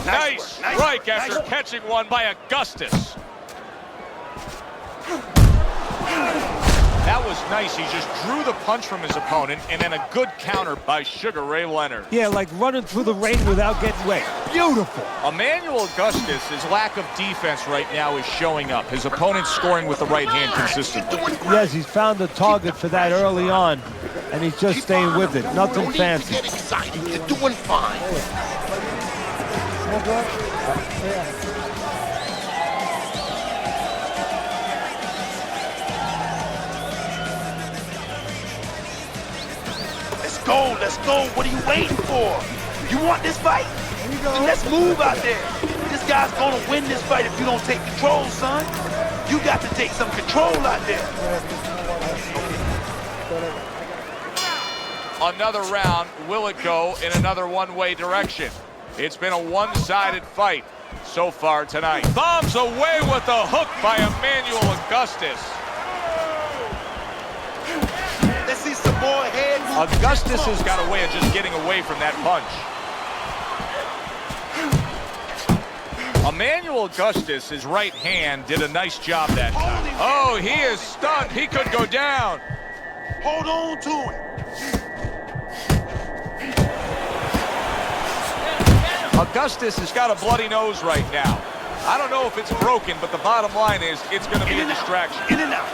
Nice strike after catching one by Augustus. That was nice. He just drew the punch from his opponent, and then a good counter by Sugar Ray Leonard. Yeah, like running through the rain without getting wet. Beautiful. Emanuel Augustus, his lack of defense right now is showing up. His opponent's scoring with the right hand consistently. Yes, he's found a target for that early on, and he's just staying with it. Nothing fancy. Get excited. You're doing fine. Let's go. What are you waiting for? You want this fight? Then let's move out there. This guy's gonna win this fight if you don't take control, son. You got to take some control out there. Another round. Will it go in another one-way direction? It's been a one-sided fight so far tonight. Bombs away with a hook by Emanuel Augustus. Let's see some more head movement. Augustus has got a way of just getting away from that punch. Emanuel Augustus, his right hand, did a nice job that time. Oh, he is stunned. He could go down. Hold on to him. Augustus has got a bloody nose right now. I don't know if it's broken, but the bottom line is it's going to be a distraction. In and out.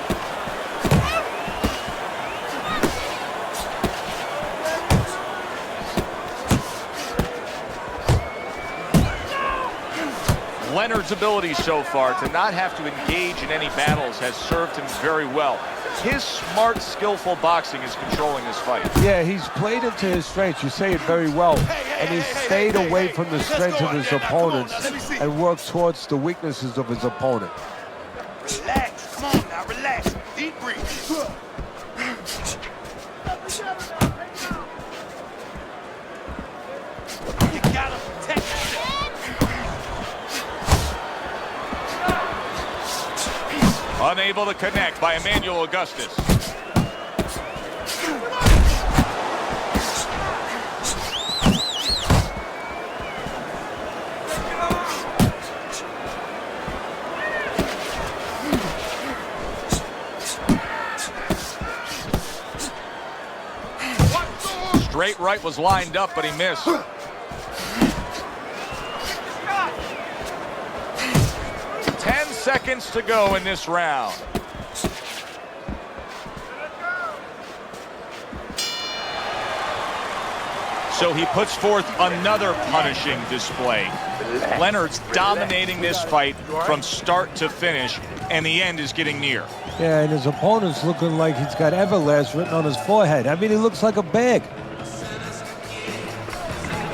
Leonard's ability so far to not have to engage in any battles has served him very well. His smart, skillful boxing is controlling this fight. Yeah, he's played into his strengths. You say it very well. And he's stayed away from the strengths of his opponents and worked towards the weaknesses of his opponent. Relax. Come on now, relax. Deep breathe. You gotta protect yourself. Unable to connect by Emanuel Augustus. Straight right was lined up, but he missed. Seconds to go in this round. So he puts forth another punishing display. Leonard's dominating this fight from start to finish, and the end is getting near. Yeah, and his opponent's looking like he's got Everlast written on his forehead. I mean, he looks like a bag.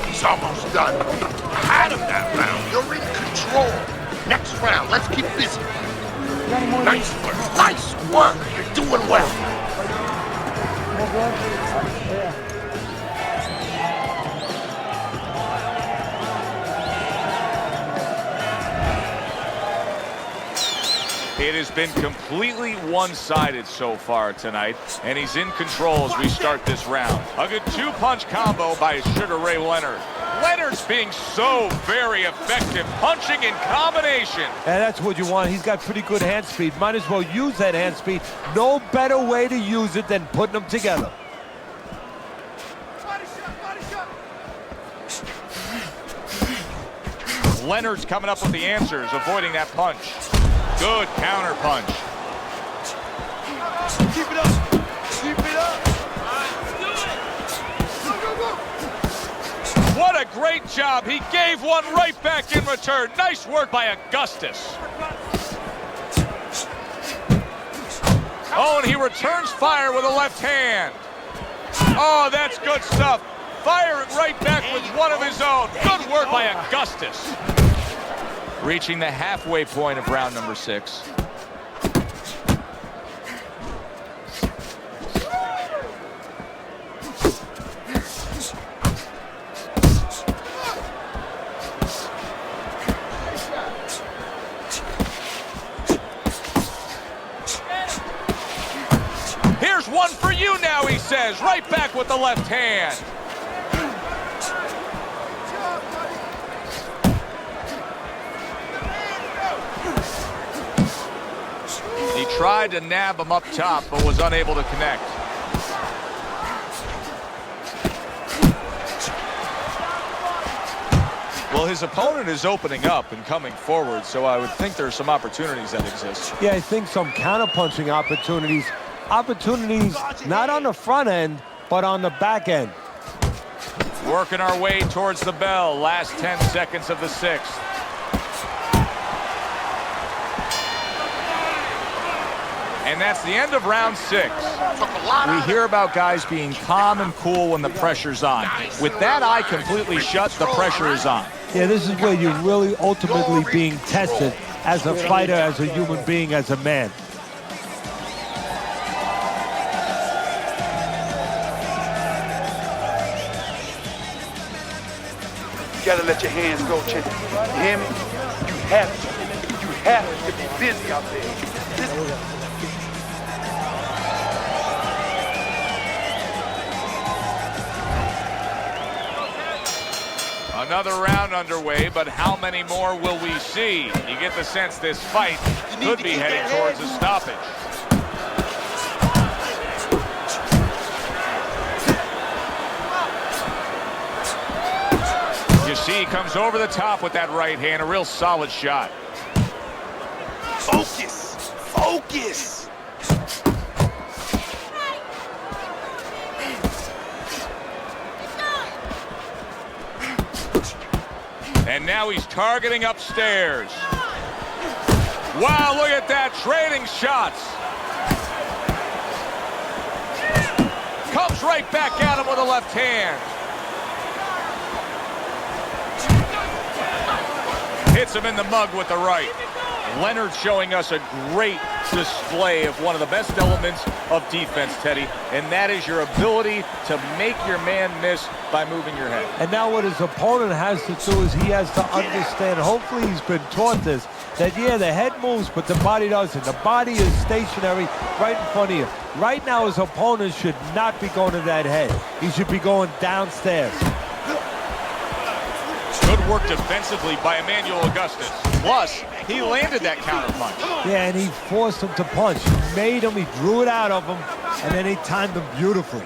He's almost done. Had him that round. You're in control. Next round, let's keep busy. Nice work. Nice work. You're doing well. It has been completely one-sided so far tonight, and he's in control as we start this round. A good two-punch combo by Sugar Ray Leonard. Leonard's being so very effective, punching in combination. And that's what you want. He's got pretty good hand speed. Might as well use that hand speed. No better way to use it than putting them together. Leonard's coming up with the answers, avoiding that punch. Good counter punch. Keep it up. Keep it up. What a great job. He gave one right back in return. Nice work by Augustus. Oh, and he returns fire with a left hand. Oh, that's good stuff. Firing right back with one of his own. Good work by Augustus. Reaching the halfway point of round number 6. Here's one for you now, he says. Right back with the left hand. He tried to nab him up top, but was unable to connect. Well, his opponent is opening up and coming forward, so I would think there are some opportunities that exist. Yeah, I think some counter-punching opportunities. Opportunities not on the front end, but on the back end. Working our way towards the bell. Last 10 seconds of the 6th. And that's the end of round 6. We hear about guys being calm and cool when the pressure's on. With that eye completely shut, the pressure is on. Yeah, this is where you're really ultimately being tested as a fighter, as a human being, as a man. You gotta let your hands go, champ. You hear me? You have to be busy out there. Another round underway, but how many more will we see? You get the sense this fight could be heading towards a stoppage. You see, he comes over the top with that right hand, a real solid shot. Focus! Focus! And now he's targeting upstairs. Wow, look at that, trading shots. Comes right back at him with a left hand. Hits him in the mug with the right. Leonard showing us a great display of one of the best elements of defense, Teddy, and that is your ability to make your man miss by moving your head. And now what his opponent has to do is he has to understand, hopefully he's been taught this, that yeah, the head moves, but the body doesn't. The body is stationary right in front of you. Right now his opponent should not be going to that head. He should be going downstairs. Good work defensively by Emanuel Augustus. Plus, he landed that counter punch. Yeah, and he forced him to punch. He made him, he drew it out of him, and then he timed him beautifully.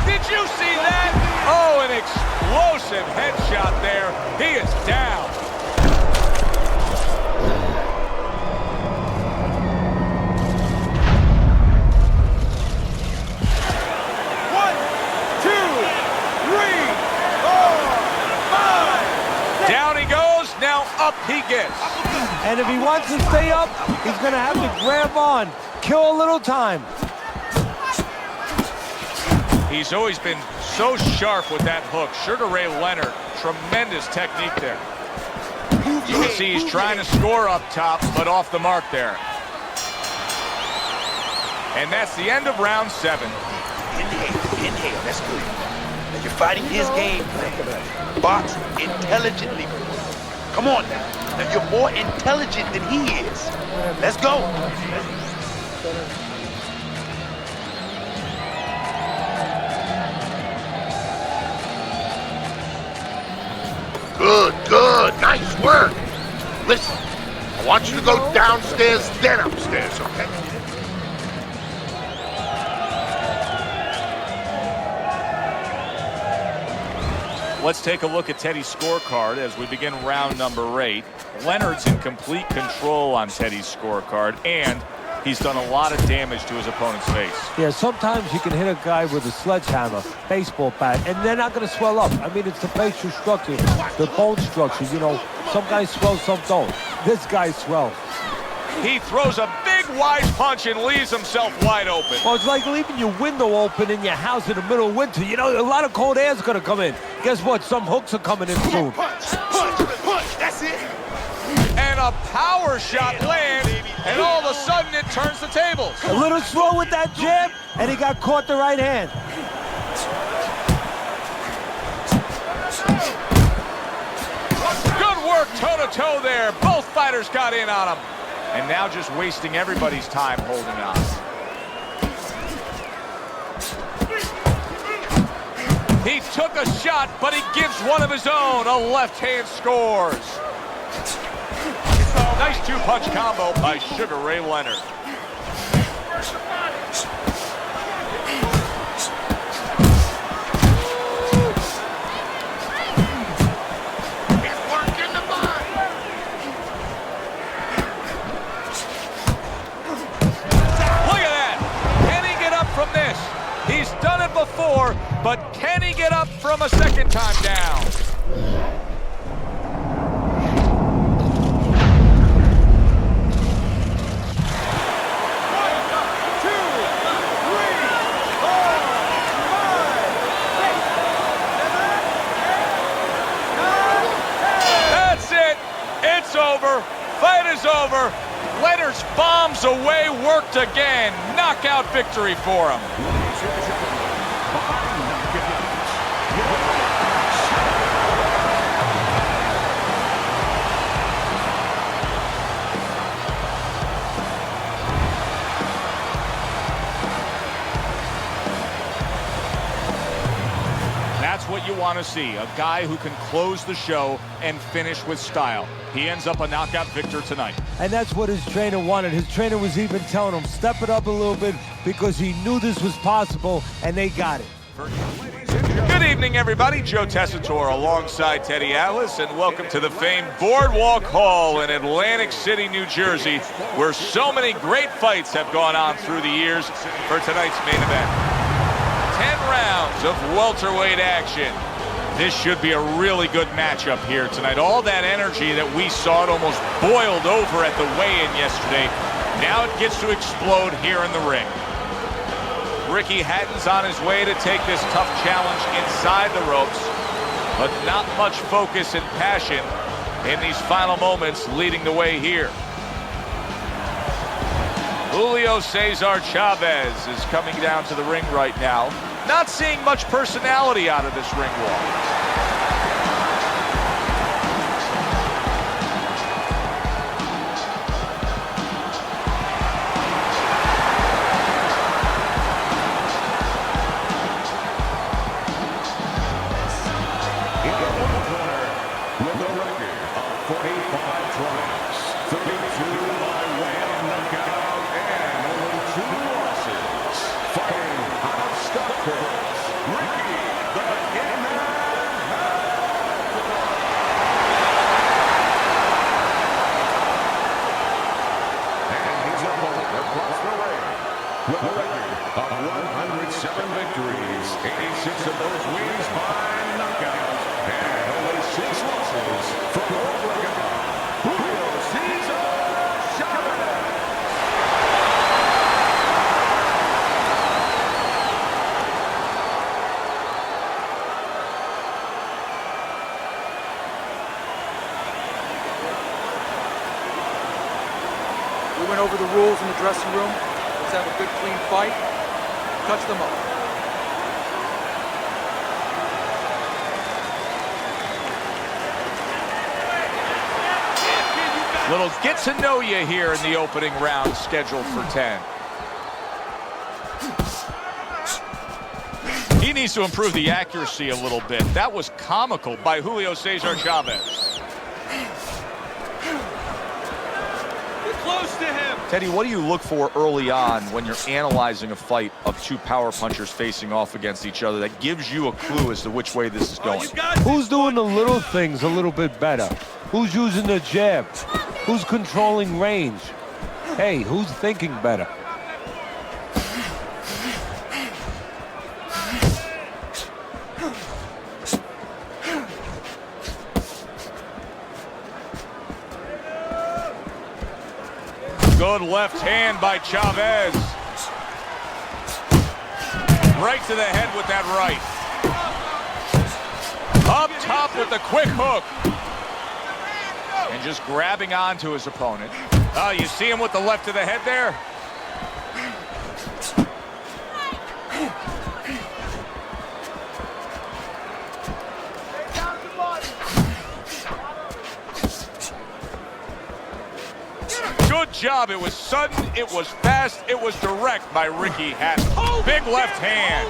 Did you see that? Oh, an explosive headshot there. He is down. Up he gets. And if he wants to stay up, he's going to have to grab on, kill a little time. He's always been so sharp with that hook. Sugar Ray Leonard, tremendous technique there. You can see he's trying to score up top, but off the mark there. And that's the end of round 7. Inhale, that's good. Now you're fighting his game plan. Box intelligently. Come on now. Now you're more intelligent than he is. Let's go. Good. Nice work. Listen, I want you to go downstairs, then upstairs, okay? Let's take a look at Teddy's scorecard as we begin round number 8. Leonard's in complete control on Teddy's scorecard, and he's done a lot of damage to his opponent's face. Yeah, sometimes you can hit a guy with a sledgehammer, baseball bat, and they're not going to swell up. I mean, it's the facial structure, the bone structure. You know, some guys swell, some don't. This guy swells. He throws a big wide punch and leaves himself wide open. Well, it's like leaving your window open in your house in the middle of winter. You know, a lot of cold air's going to come in. Guess what? Some hooks are coming in soon. Punch, that's it. And a power shot lands, and all of a sudden it turns the tables. A little slow with that jab, and he got caught the right hand. Good work toe-to-toe there. Both fighters got in on him. And now just wasting everybody's time holding on. He took a shot, but he gives one of his own. A left hand scores. Nice two-punch combo by Sugar Ray Leonard. He's done it before, but can he get up from a second time down? That's it. It's over. Fight is over. Leonard's bombs away, worked again. Knockout victory for him. That's what you want to see, a guy who can close the show and finish with style. He ends up a knockout victor tonight. And that's what his trainer wanted. His trainer was even telling him, step it up a little bit, because he knew this was possible, and they got it. Good evening, everybody. Joe Tessitore alongside Teddy Atlas, and welcome to the famed Boardwalk Hall in Atlantic City, New Jersey, where so many great fights have gone on through the years for tonight's main event. 10 rounds of welterweight action. This should be a really good matchup here tonight. All that energy that we saw, it almost boiled over at the weigh-in yesterday. Now it gets to explode here in the ring. Ricky Hatton's on his way to take this tough challenge inside the ropes, but not much focus and passion in these final moments leading the way here. Julio Cesar Chavez is coming down to the ring right now. Not seeing much personality out of this ring walk. With a record of 107 victories, 86 of those wins by knockout, and only 6 losses from world record, Julio Cesar Chavez. We went over the rules in the dressing room. Let's have a good, clean fight. Touch them up. Little get to know you here in the opening round, scheduled for 10. He needs to improve the accuracy a little bit. That was comical by Julio Cesar Chavez. Get close to him. Teddy, what do you look for early on when you're analyzing a fight of two power punchers facing off against each other that gives you a clue as to which way this is going? Who's doing the little things a little bit better? Who's using the jab? Who's controlling range? Hey, who's thinking better? Good left hand by Chavez. Right to the head with that right. Up top with the quick hook. And just grabbing onto his opponent. Oh, you see him with the left to the head there? Good job. It was sudden, it was fast, it was direct by Ricky Hatton. Big left hand.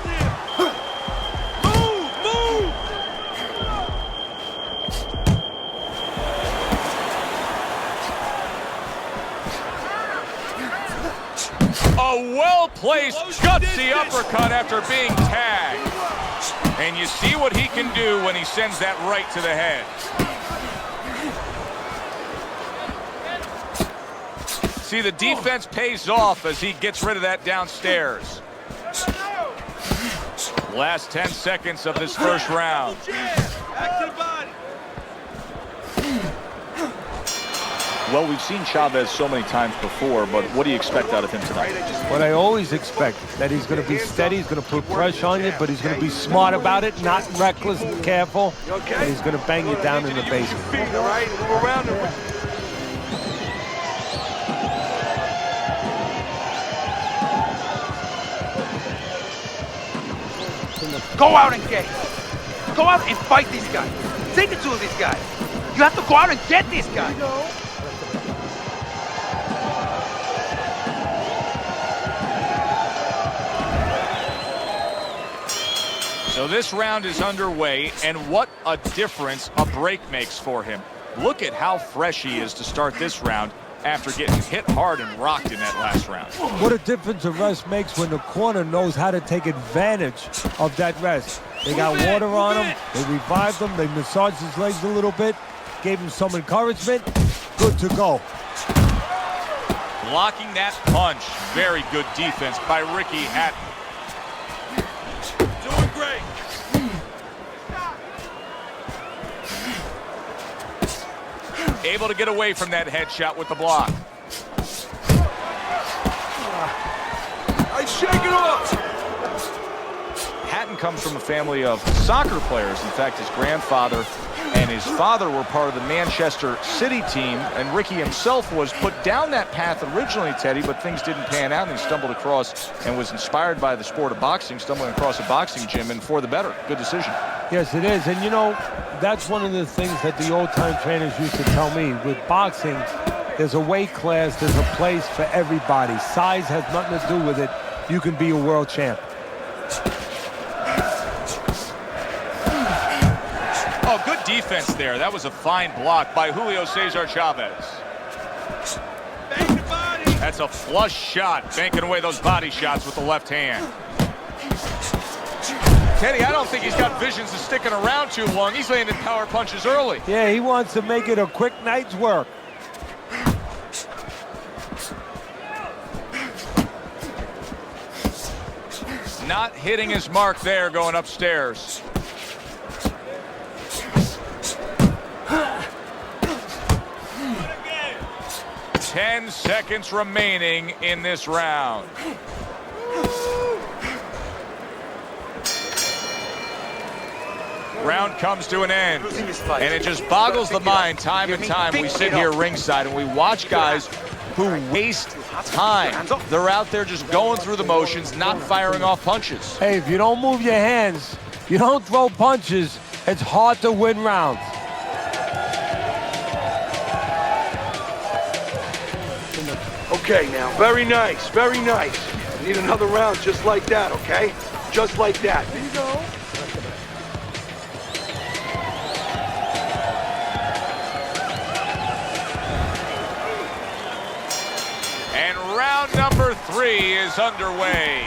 A well-placed, gutsy uppercut after being tagged. And you see what he can do when he sends that right to the head. See, the defense pays off as he gets rid of that downstairs. Last 10 seconds of this first round. Well, we've seen Chavez so many times before, but what do you expect out of him tonight? What I always expect, that he's going to be steady, he's going to put pressure on you, but he's going to be smart about it, not reckless and careful, and he's going to bang you down in the basement. All right, move around him. Go out and get it. Go out and fight these guys. Take it to these guys. You have to go out and get these guys. So this round is underway, and what a difference a break makes for him. Look at how fresh he is to start this round after getting hit hard and rocked in that last round. What a difference a rest makes when the corner knows how to take advantage of that rest. They got water on him, they revived him, they massaged his legs a little bit, gave him some encouragement, good to go. Blocking that punch. Very good defense by Ricky Hatton. Doing great. Able to get away from that headshot with the block. I shake it off. Hatton comes from a family of soccer players. In fact, his grandfather and his father were part of the Manchester City team, and Ricky himself was put down that path originally, Teddy, but things didn't pan out, and he stumbled across and was inspired by the sport of boxing, stumbling across a boxing gym, and for the better. Good decision. Yes, it is. And you know, that's one of the things that the old-time trainers used to tell me. With boxing, there's a weight class, there's a place for everybody. Size has nothing to do with it. You can be a world champ. Oh, good defense there. That was a fine block by Julio Cesar Chavez. That's a flush shot, banking away those body shots with the left hand. Teddy, I don't think he's got visions of sticking around too long. He's landing power punches early. Yeah, he wants to make it a quick night's work. Not hitting his mark there, going upstairs. Ten seconds remaining in this round. Round comes to an end, and it just boggles the mind time and time. We sit here ringside and we watch guys who waste time. They're out there just going through the motions, not firing off punches. Hey, if you don't move your hands, you don't throw punches, it's hard to win rounds. Okay, now, very nice, very nice. I need another round just like that, okay? Just like that. There you go. And round number 3 is underway.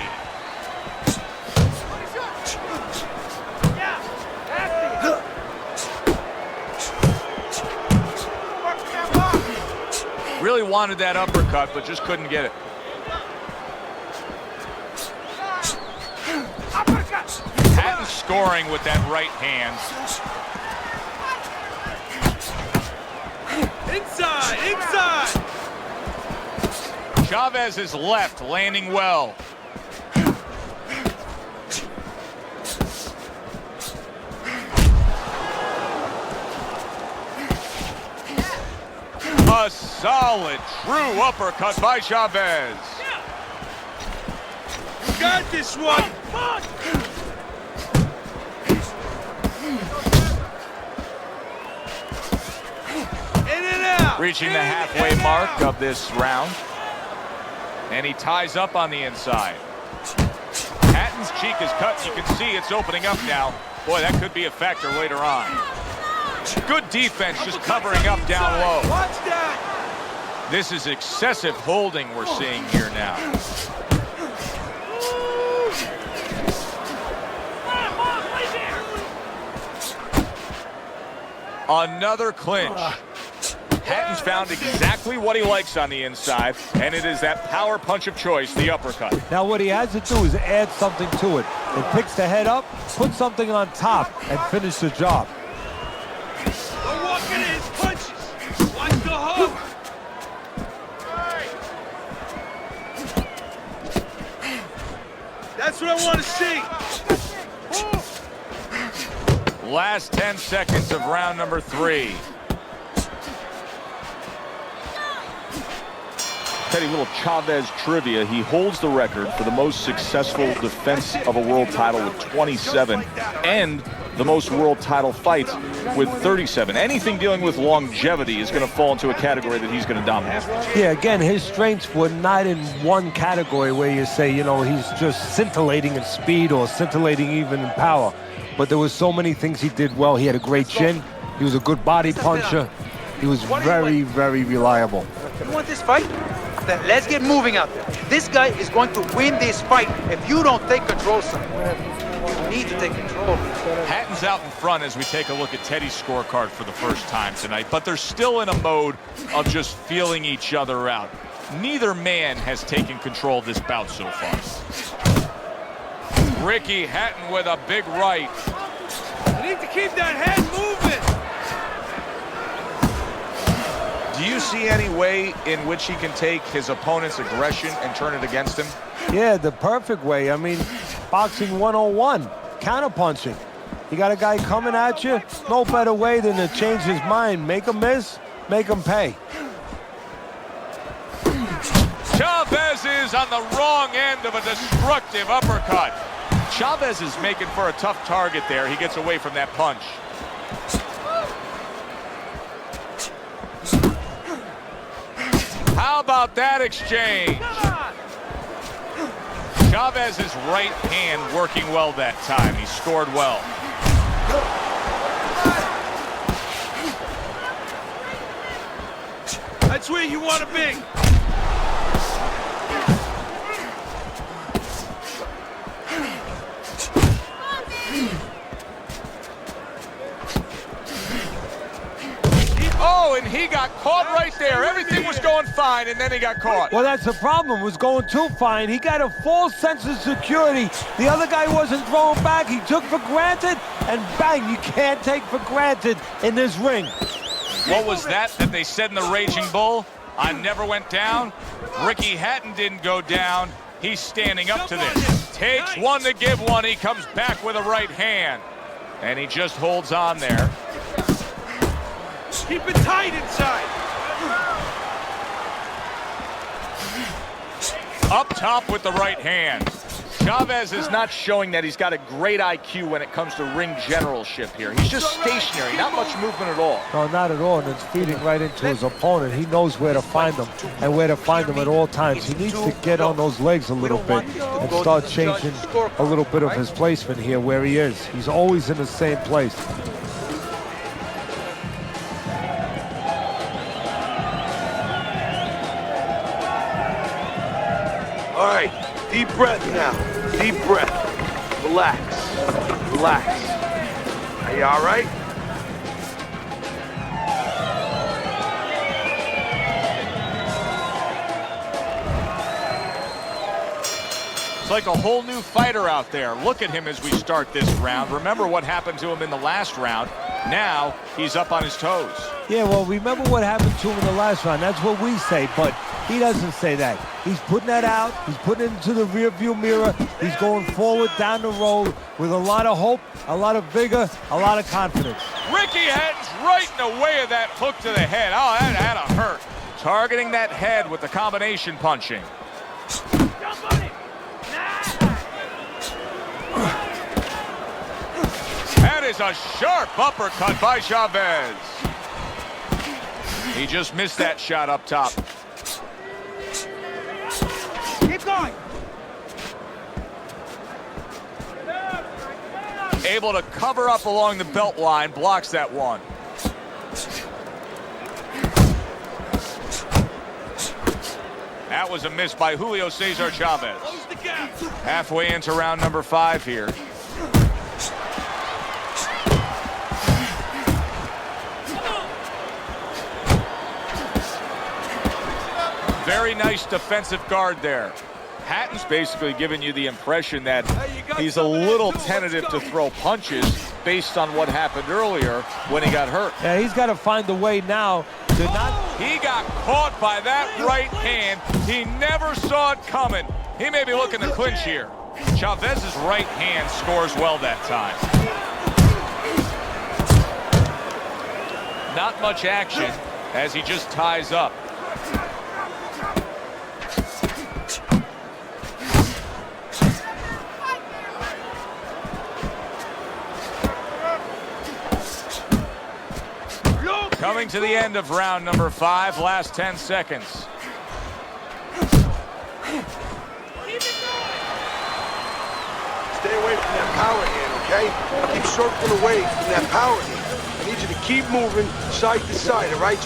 Really wanted that uppercut, but just couldn't get it. Hatton scoring with that right hand. Inside, inside! Chavez is left, landing well. A solid, true uppercut by Chavez. Got this one! In and out! Reaching the halfway mark of this round. And he ties up on the inside. Hatton's cheek is cut. You can see it's opening up now. Boy, that could be a factor later on. Good defense, just covering up down low. Watch that! This is excessive holding we're seeing here now. Another clinch. Hatton's found exactly what he likes on the inside, and it is that power punch of choice, the uppercut. Now what he has to do is add something to it. It picks the head up, put something on top, and finish the job. Don't walk into his punches! Watch the hook! That's what I want to see! Last 10 seconds of round number 3. Teddy, little Chavez trivia. He holds the record for the most successful defense of a world title with 27 and the most world title fights with 37. Anything dealing with longevity is going to fall into a category that he's going to dominate. Yeah, again, his strengths were not in one category where you say, you know, he's just scintillating in speed or scintillating even in power. But there was so many things he did well. He had a great chin. He was a good body puncher. He was very, very reliable. You want this fight? Then let's get moving out there. This guy is going to win this fight if you don't take control, son. You need to take control. Hatton's out in front as we take a look at Teddy's scorecard for the first time tonight, but they're still in a mode of just feeling each other out. Neither man has taken control of this bout so far. Ricky Hatton with a big right. You need to keep that head moving! Do you see any way in which he can take his opponent's aggression and turn it against him? Yeah, the perfect way. I mean, boxing 101, counterpunching. You got a guy coming at you, no better way than to change his mind. Make him miss, make him pay. Chavez is on the wrong end of a destructive uppercut. Chavez is making for a tough target there. He gets away from that punch. How about that exchange? Chavez's right hand working well that time. He scored well. That's where you want to be. Oh, and he got caught right there. Everything was going fine, and then he got caught. Well, that's the problem. It was going too fine. He got a false sense of security. The other guy wasn't throwing back. He took for granted, and bang, you can't take for granted in this ring. What was that they said in the Raging Bull? I never went down. Ricky Hatton didn't go down. He's standing up to this. Takes one to give one. He comes back with a right hand. And he just holds on there. Keep it tight inside. Up top with the right hand. Chavez is not showing that he's got a great IQ when it comes to ring generalship here. He's just stationary, not much movement at all. No, not at all, and it's feeding right into his opponent. He knows where to find them and where to find them at all times. He needs to get on those legs a little bit and start changing a little bit of his placement here where he is. He's always in the same place. All right, deep breath now. Deep breath. Relax. Relax. Are you all right? It's like a whole new fighter out there. Look at him as we start this round. Remember what happened to him in the last round. Now he's up on his toes. Yeah, well, remember what happened to him in the last round. That's what we say, but he doesn't say that. He's putting that out. He's putting it into the rearview mirror. He's going forward down the road with a lot of hope, a lot of vigor, a lot of confidence. Ricky Hatton's right in the way of that hook to the head. Oh, that had to hurt. Targeting that head with the combination punching. That is a sharp uppercut by Chavez. He just missed that shot up top. Keep going. Able to cover up along the belt line, blocks that one. That was a miss by Julio Cesar Chavez. Halfway into round number 5 here. Very nice defensive guard there. Hatton's basically giving you the impression that he's a little tentative to throw punches based on what happened earlier when he got hurt. Yeah, he's got to find a way now to not... He got caught by that right hand. He never saw it coming. He may be looking to clinch here. Chavez's right hand scores well that time. Not much action as he just ties up. Coming to the end of round number 5, last 10 seconds. Stay away from that power hand, okay? Keep circling away from that power hand. I need you to keep moving side to side, all right?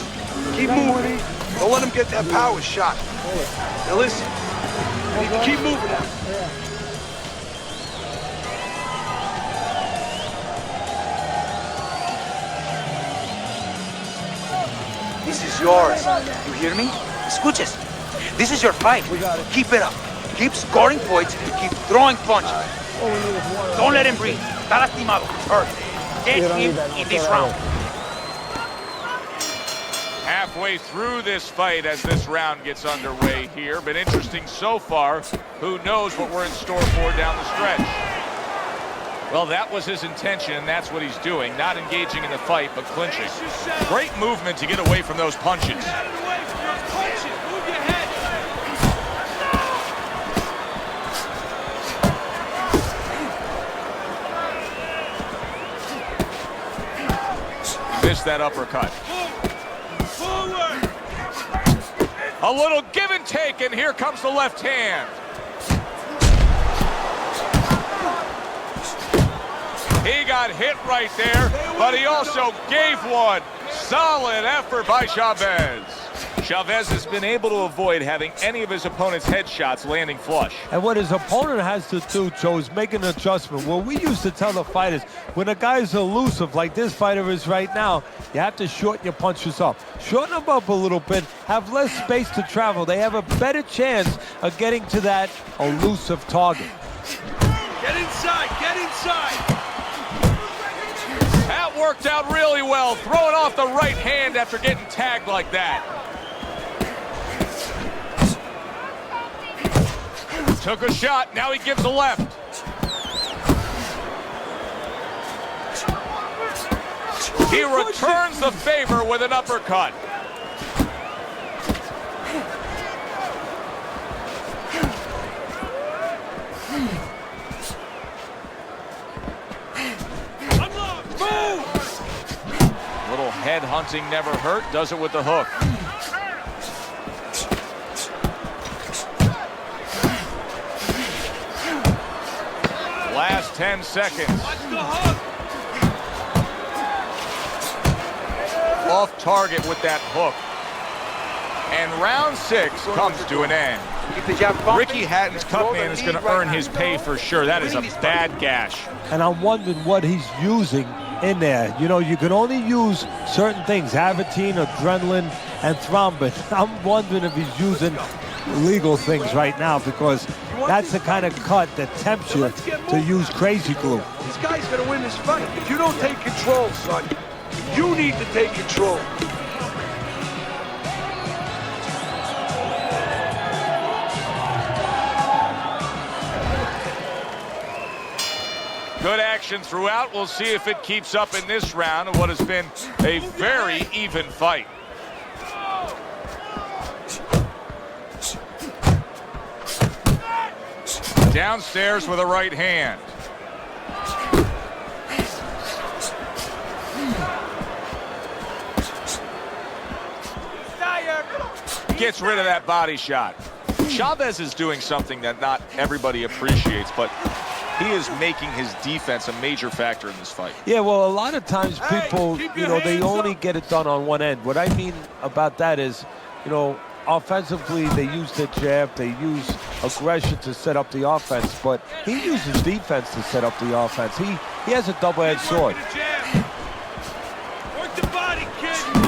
Keep moving. Don't let him get that power shot. Now listen, you need to keep moving now. This is yours. You hear me? Escuches. This is your fight. Keep it up. Keep scoring points and keep throwing punches. Don't let him breathe. Está lastimado. Hurt. Get him in this round. Halfway through this fight as this round gets underway here. Been interesting so far. Who knows what we're in store for down the stretch. Well, that was his intention, and that's what he's doing. Not engaging in the fight, but clinching. Great movement to get away from those punches. Missed that uppercut. A little give and take, and here comes the left hand. He got hit right there, but he also gave one. Solid effort by Chavez. Chavez has been able to avoid having any of his opponent's headshots landing flush. And what his opponent has to do, Joe, is make an adjustment. Well, we used to tell the fighters, when a guy's elusive like this fighter is right now, you have to shorten your punches up. Shorten them up a little bit, have less space to travel. They have a better chance of getting to that elusive target. Get inside, get inside. That worked out really well, throwing off the right hand after getting tagged like that. Took a shot, now he gives a left. He returns the favor with an uppercut. Head hunting never hurt, does it with the hook. Last 10 seconds. Off target with that hook. And round 6 comes to an end. Ricky Hatton's cut man is going to earn his pay for sure. That is a bad gash. And I'm wondering what he's using in there. You know, you can only use certain things, Avatine, adrenaline, and thrombin. I'm wondering if he's using legal things right now, because that's the kind of cut that tempts you to use crazy glue. This guy's gonna win this fight. If you don't take control, son, you need to take control. Good action throughout. We'll see if it keeps up in this round of what has been a very even fight. Downstairs with a right hand. Gets rid of that body shot. Chavez is doing something that not everybody appreciates, but he is making his defense a major factor in this fight. Yeah, well, a lot of times people, you know, they only get it done on one end. What I mean about that is, you know, offensively, they use the jab, they use aggression to set up the offense, but he uses defense to set up the offense. He has a double-edged sword.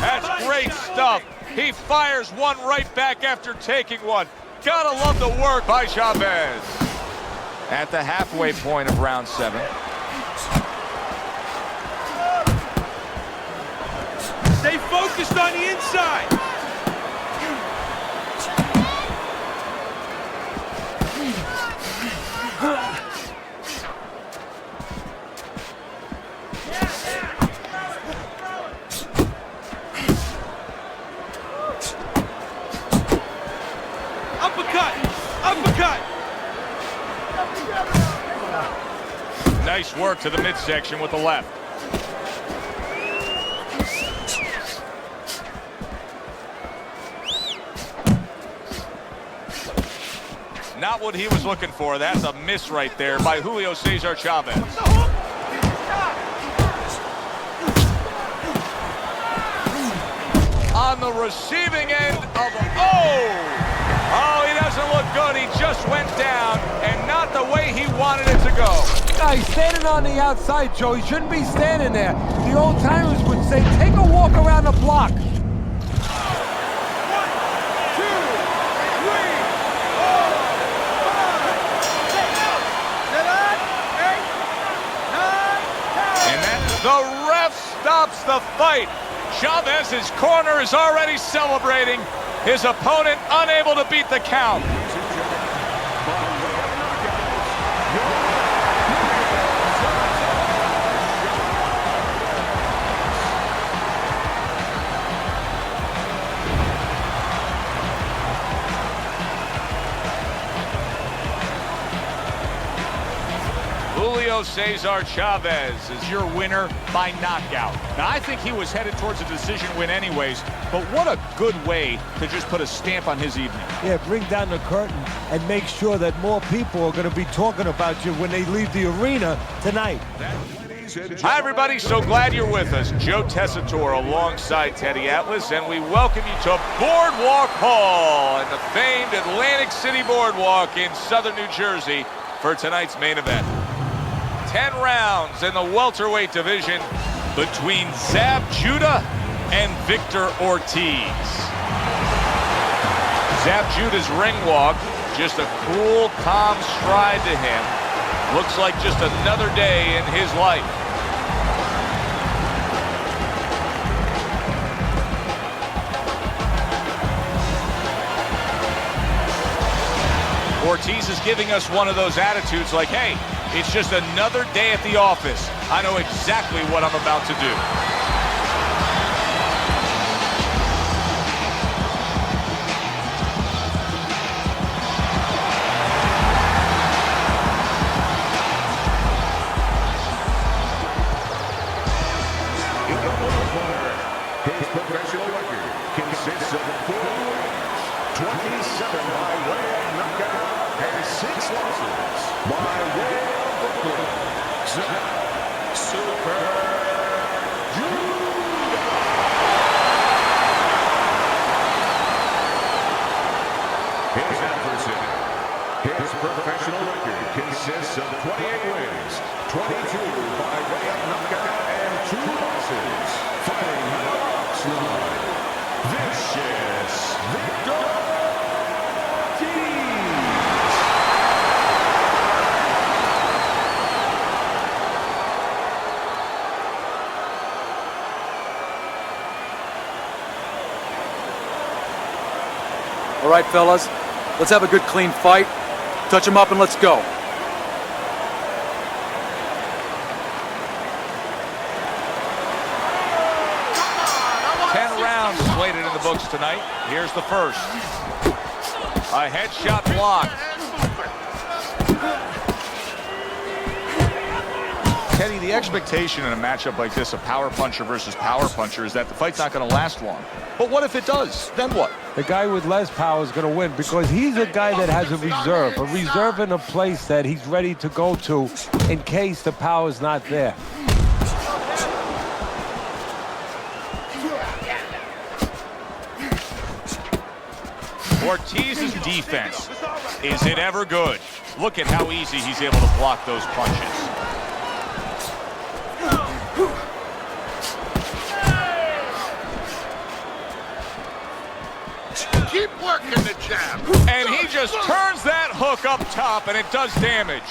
That's great stuff. He fires one right back after taking one. Gotta love the work by Chavez. At the halfway point of round 7. Stay focused on the inside. Uppercut! Uppercut! Nice work to the midsection with the left. Not what he was looking for. That's a miss right there by Julio Cesar Chavez. On the receiving end of, oh, he doesn't look good. He just went down, and not the way he wanted it to go. He's standing on the outside, Joe. He shouldn't be standing there. The old timers would say, take a walk around the block. 1, 2, 3, 4, 5, 6, 7, 8, 9, 10. And then the ref stops the fight. Chavez's corner is already celebrating. His opponent unable to beat the count. Julio Cesar Chavez is your winner by knockout. Now, I think he was headed towards a decision win anyways, but what a good way to just put a stamp on his evening. Yeah, bring down the curtain and make sure that more people are going to be talking about you when they leave the arena tonight. Hi, everybody. So glad you're with us. Joe Tessitore alongside Teddy Atlas, and we welcome you to Boardwalk Hall and the famed Atlantic City Boardwalk in southern New Jersey for tonight's main event. 10 rounds in the welterweight division between Zab Judah and Victor Ortiz. Zab Judah's ring walk, just a cool, calm stride to him. Looks like just another day in his life. Ortiz is giving us one of those attitudes like, hey, it's just another day at the office. I know exactly what I'm about to do. by way of knockout and 6 losses by way of the points. Super His adversary. His professional record consists of 28 wins, 22 by way of knockout and 2 losses. Fighting out of Mosley, Vicious Victor Ortiz. All right, fellas, let's have a good, clean fight. Touch him up and let's go. Slated in the books tonight. Here's the first. A headshot blocked. Teddy, the expectation in a matchup like this, a power puncher versus power puncher, is that the fight's not going to last long. But what if it does? Then what? The guy with less power is going to win because he's a guy that has a reserve in a place that he's ready to go to in case the power's not there. Ortiz's defense, is it ever good? Look at how easy he's able to block those punches. Keep working the jab. And he just turns that hook up top, and it does damage.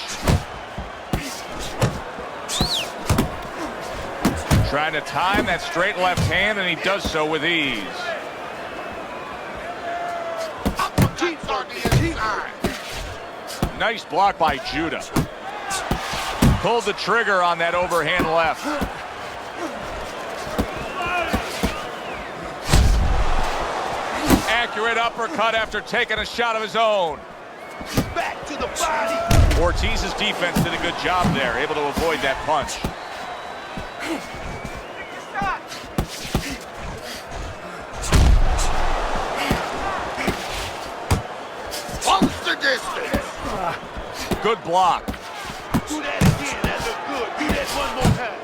Trying to time that straight left hand, and he does so with ease. Nice block by Judah. Pulled the trigger on that overhand left. Accurate uppercut after taking a shot of his own. Back to the body. Ortiz's defense did a good job there, able to avoid that punch. Good block. Do that again. That look good. Do that one more time.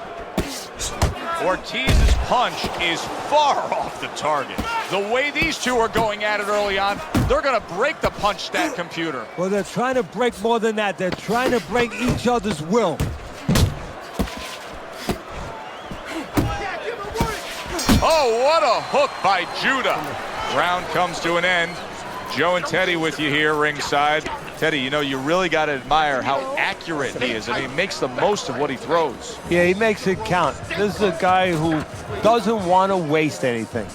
Ortiz's punch is far off the target. The way these two are going at it early on, they're going to break the punch stat computer. Well, they're trying to break more than that. They're trying to break each other's will. Oh, what a hook by Judah. Round comes to an end. Joe and Teddy with you here ringside. Teddy, you know, you really got to admire how accurate he is. I mean, he makes the most of what he throws. Yeah, he makes it count. This is a guy who doesn't want to waste anything.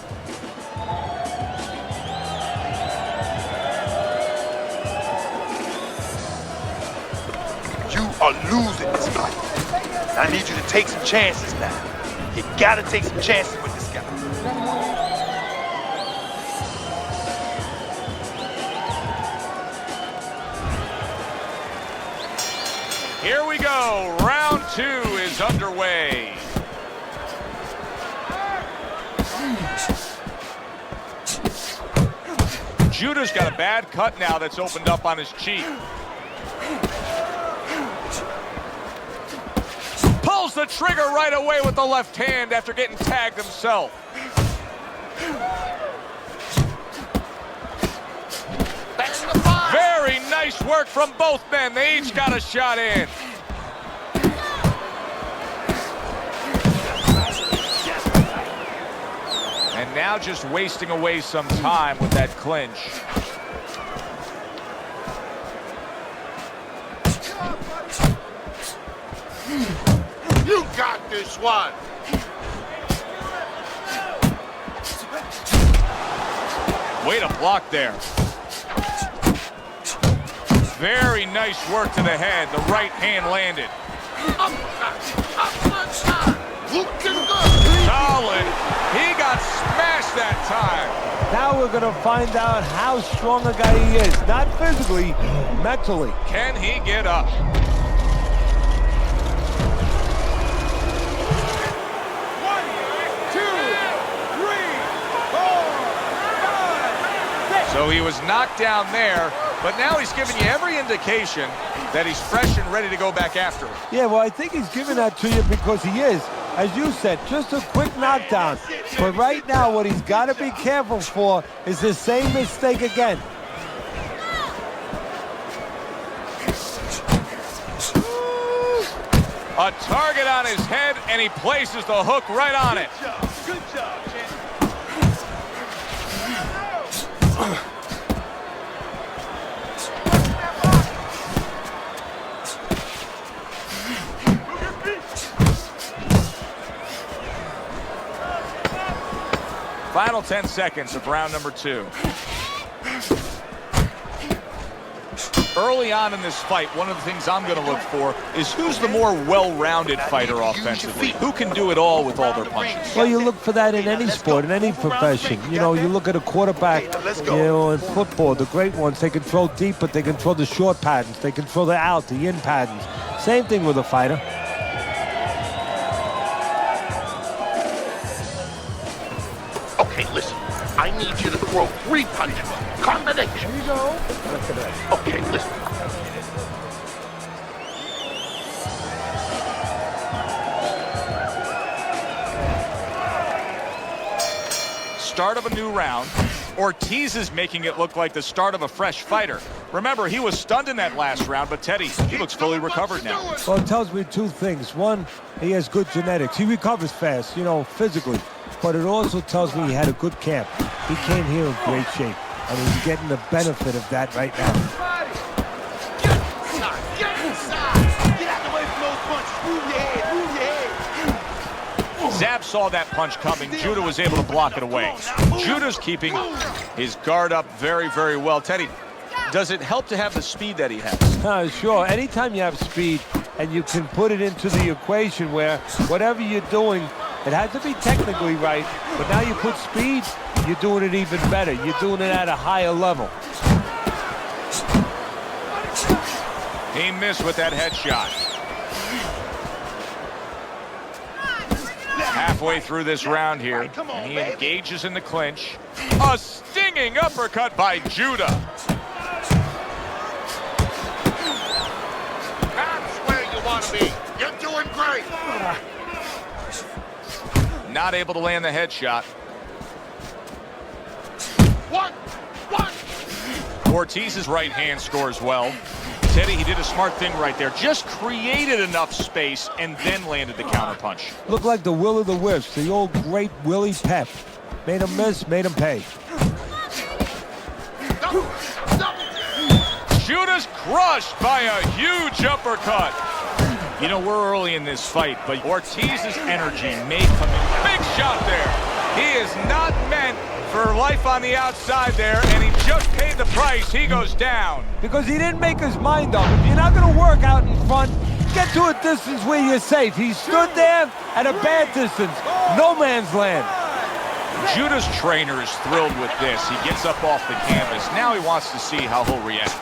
You are losing this fight. I need you to take some chances now. You gotta take some chances with this guy. Here we go. Round 2 is underway. Judah's got a bad cut now that's opened up on his cheek. Pulls the trigger right away with the left hand after getting tagged himself. Very nice work from both men. They each got a shot in. And now just wasting away some time with that clinch. You got this one. Way to block there. Very nice work to the head. The right hand landed. Looking good. Solid. He got smashed that time. Now we're going to find out how strong a guy he is. Not physically, mentally. Can he get up? So So he was knocked down there, but now he's giving you every indication that he's fresh and ready to go back after it. Yeah, well, I think he's giving that to you because he is, as you said, just a quick knockdown. But right now, what he's got to be careful for is the same mistake again. A target on his head, and he places the hook right on it. Good job, champ. Final 10 seconds of round number 2. Early on in this fight, one of the things I'm going to look for is who's the more well-rounded fighter offensively. Who can do it all with all their punches? Well, you look for that in any sport, in any profession. You know, you look at a quarterback, you know, in football, the great ones, they can throw deep, but they can throw the short patterns. They can throw the out, the in patterns. Same thing with a fighter. Okay, listen. I need you to throw 3 punches. Combination. Here you go. Okay, listen. Start of a new round. Ortiz is making it look like the start of a fresh fighter. Remember, he was stunned in that last round, but Teddy, he looks fully recovered now. Well, it tells me 2 things. One, he has good genetics. He recovers fast, you know, physically. But it also tells me he had a good camp. He came here in great shape, and he's getting the benefit of that right now. Get inside. Get out the way from those punches. Move your head. Move your head. Zab saw that punch coming. Judah was able to block it away. Judah's keeping his guard up very, very well. Teddy, does it help to have the speed that he has? Sure. Anytime you have speed and you can put it into the equation where whatever you're doing, it has to be technically right, but now you put speed, you're doing it even better. You're doing it at a higher level. He missed with that headshot. Halfway through this round here, and he engages in the clinch. A stinging uppercut by Judah. That's where you want to be. You're doing great. Not able to land the headshot. One. Ortiz's right hand scores well. Teddy, he did a smart thing right there. Just created enough space and then landed the counterpunch. Looked like the will of the wisps, the old great Willie Pep. Made him miss, made him pay. Judah's crushed by a huge uppercut. You know, we're early in this fight, but Ortiz's energy may come in. Big shot there. He is not meant for life on the outside there, and he just paid the price. He goes down. Because he didn't make his mind up. If you're not going to work out in front, get to a distance where you're safe. He stood there at a bad distance. No man's land. Judah's trainer is thrilled with this. He gets up off the canvas. Now he wants to see how he'll react.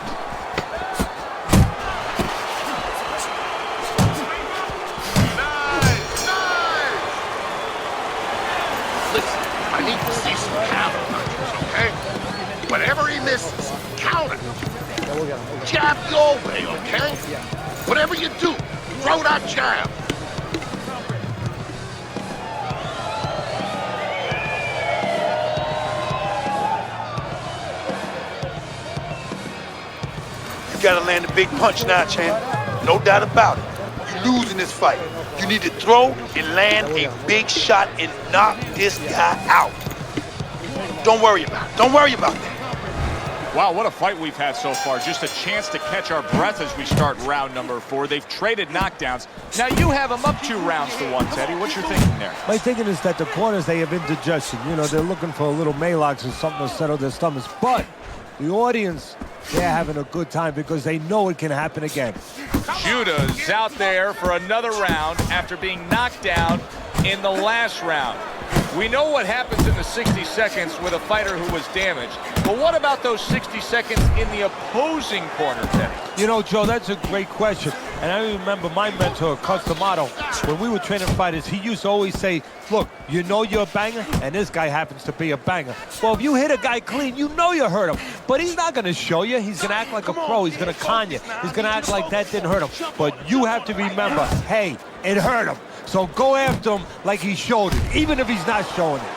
I need to see some counter punches, okay? Whatever he misses, counter. Jab your way, okay? Whatever you do, throw that jab. You gotta land a big punch now, champ. No doubt about it. You lose in this fight. You need to throw and land a big shot and knock this guy out. Don't worry about it. Don't worry about that. Wow, what a fight we've had so far. Just a chance to catch our breath as we start round number 4. They've traded knockdowns. Now you have them up 2 rounds to 1, Teddy. What's your thinking there? My thinking is that the corners, they have indigestion. You know, they're looking for a little Malox or something to settle their stomachs. But the audience, they're having a good time because they know it can happen again. Judah's out there for another round after being knocked down in the last round. We know what happens in the 60 seconds with a fighter who was damaged. But what about those 60 seconds in the opposing corner, Teddy? You know, Joe, that's a great question. And I remember my mentor, Cotto, when we were training fighters, he used to always say, look, you know you're a banger, and this guy happens to be a banger. Well, if you hit a guy clean, you know you hurt him. But he's not going to show you. He's going to act like a pro. He's going to con you. He's going to act like that didn't hurt him. But you have to remember, hey, it hurt him. So go after him like he showed it, even if he's not showing it.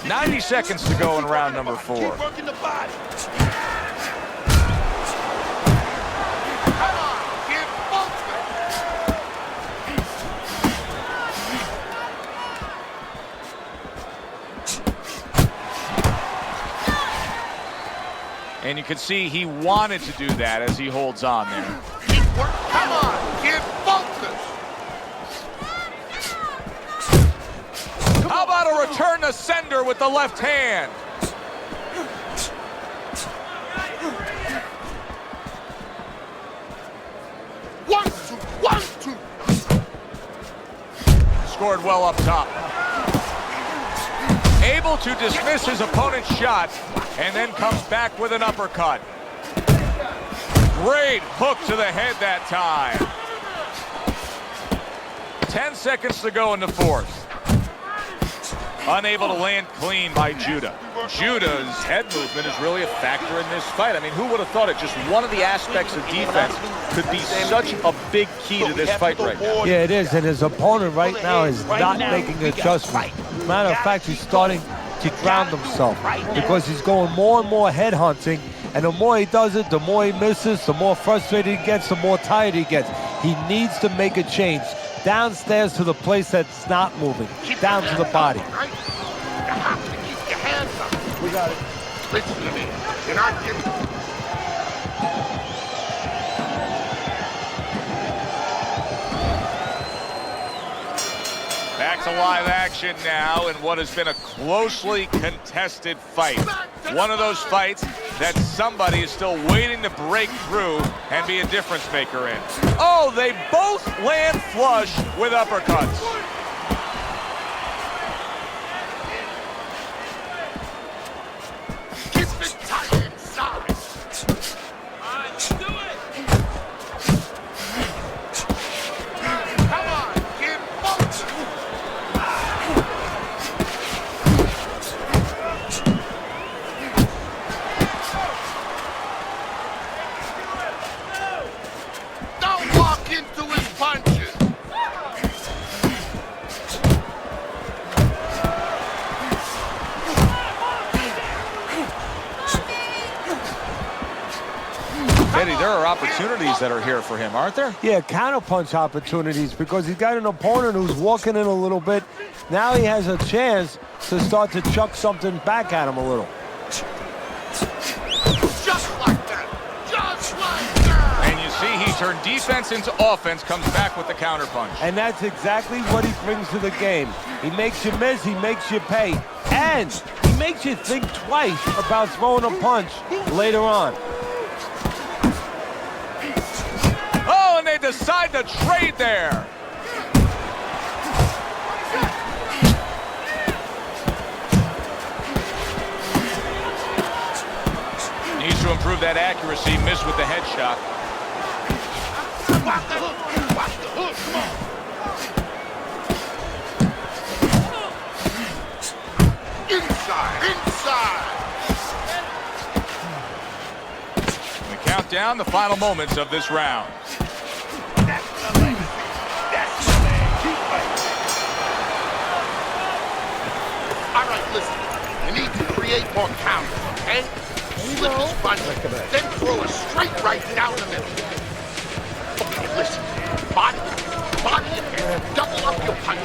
90 seconds to go in round number 4. And you can see he wanted to do that as he holds on there. Come on, get focused. How about a return to sender with the left hand? One, two. Scored well up top. Able to dismiss his opponent's shot and then comes back with an uppercut. Great hook to the head that time. 10 seconds to go in the 4th. Unable to land clean by Judah. Judah's head movement is really a factor in this fight. I mean, who would have thought it? Just one of the aspects of defense could be such a big key to this fight right now. Yeah, it is, and his opponent right now is not making adjustments. Matter of fact, he's starting to ground himself because he's going more and more head hunting, and the more he does it, the more he misses, the more frustrated he gets, the more tired he gets. He needs to make a change. Downstairs to the place that's not moving, down to the body. You have to keep your hands up. We got it. Listen to me. You're not getting... Back to live action now in what has been a closely contested fight. One of those fights that somebody is still waiting to break through and be a difference maker in. Oh, they both land flush with uppercuts. Keep it tight inside. Do it. Come on, get focused. Don't walk into his punches. Eddie, there are opportunities that are here for him, aren't there? Yeah, counterpunch opportunities because he's got an opponent who's walking in a little bit. Now he has a chance to start to chuck something back at him a little. Just like that. Just like that. And you see he turned defense into offense, comes back with the counterpunch. And that's exactly what he brings to the game. He makes you miss, he makes you pay, and he makes you think twice about throwing a punch later on. Oh, and they decide to trade there. Needs to improve that accuracy, missed with the headshot. Watch the hook. Watch the hook. Come on. Inside. We count down the final moments of this round. That's the legacy. That's the man. Keep fighting. All right, listen. You need to create more counters, okay? Slip his punch, then throw a straight right down the middle. Okay, listen. Body and head. Double up your punch.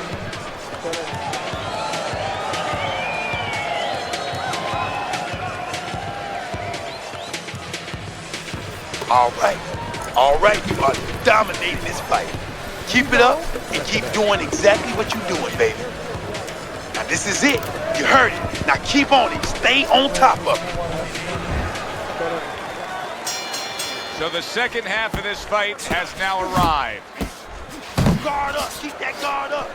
All right, you are dominating this fight. Keep it up and keep doing exactly what you're doing, baby. Now this is it. You heard it. Now keep on it. Stay on top of it. So the second half of this fight has now arrived. Guard up. Keep that guard up.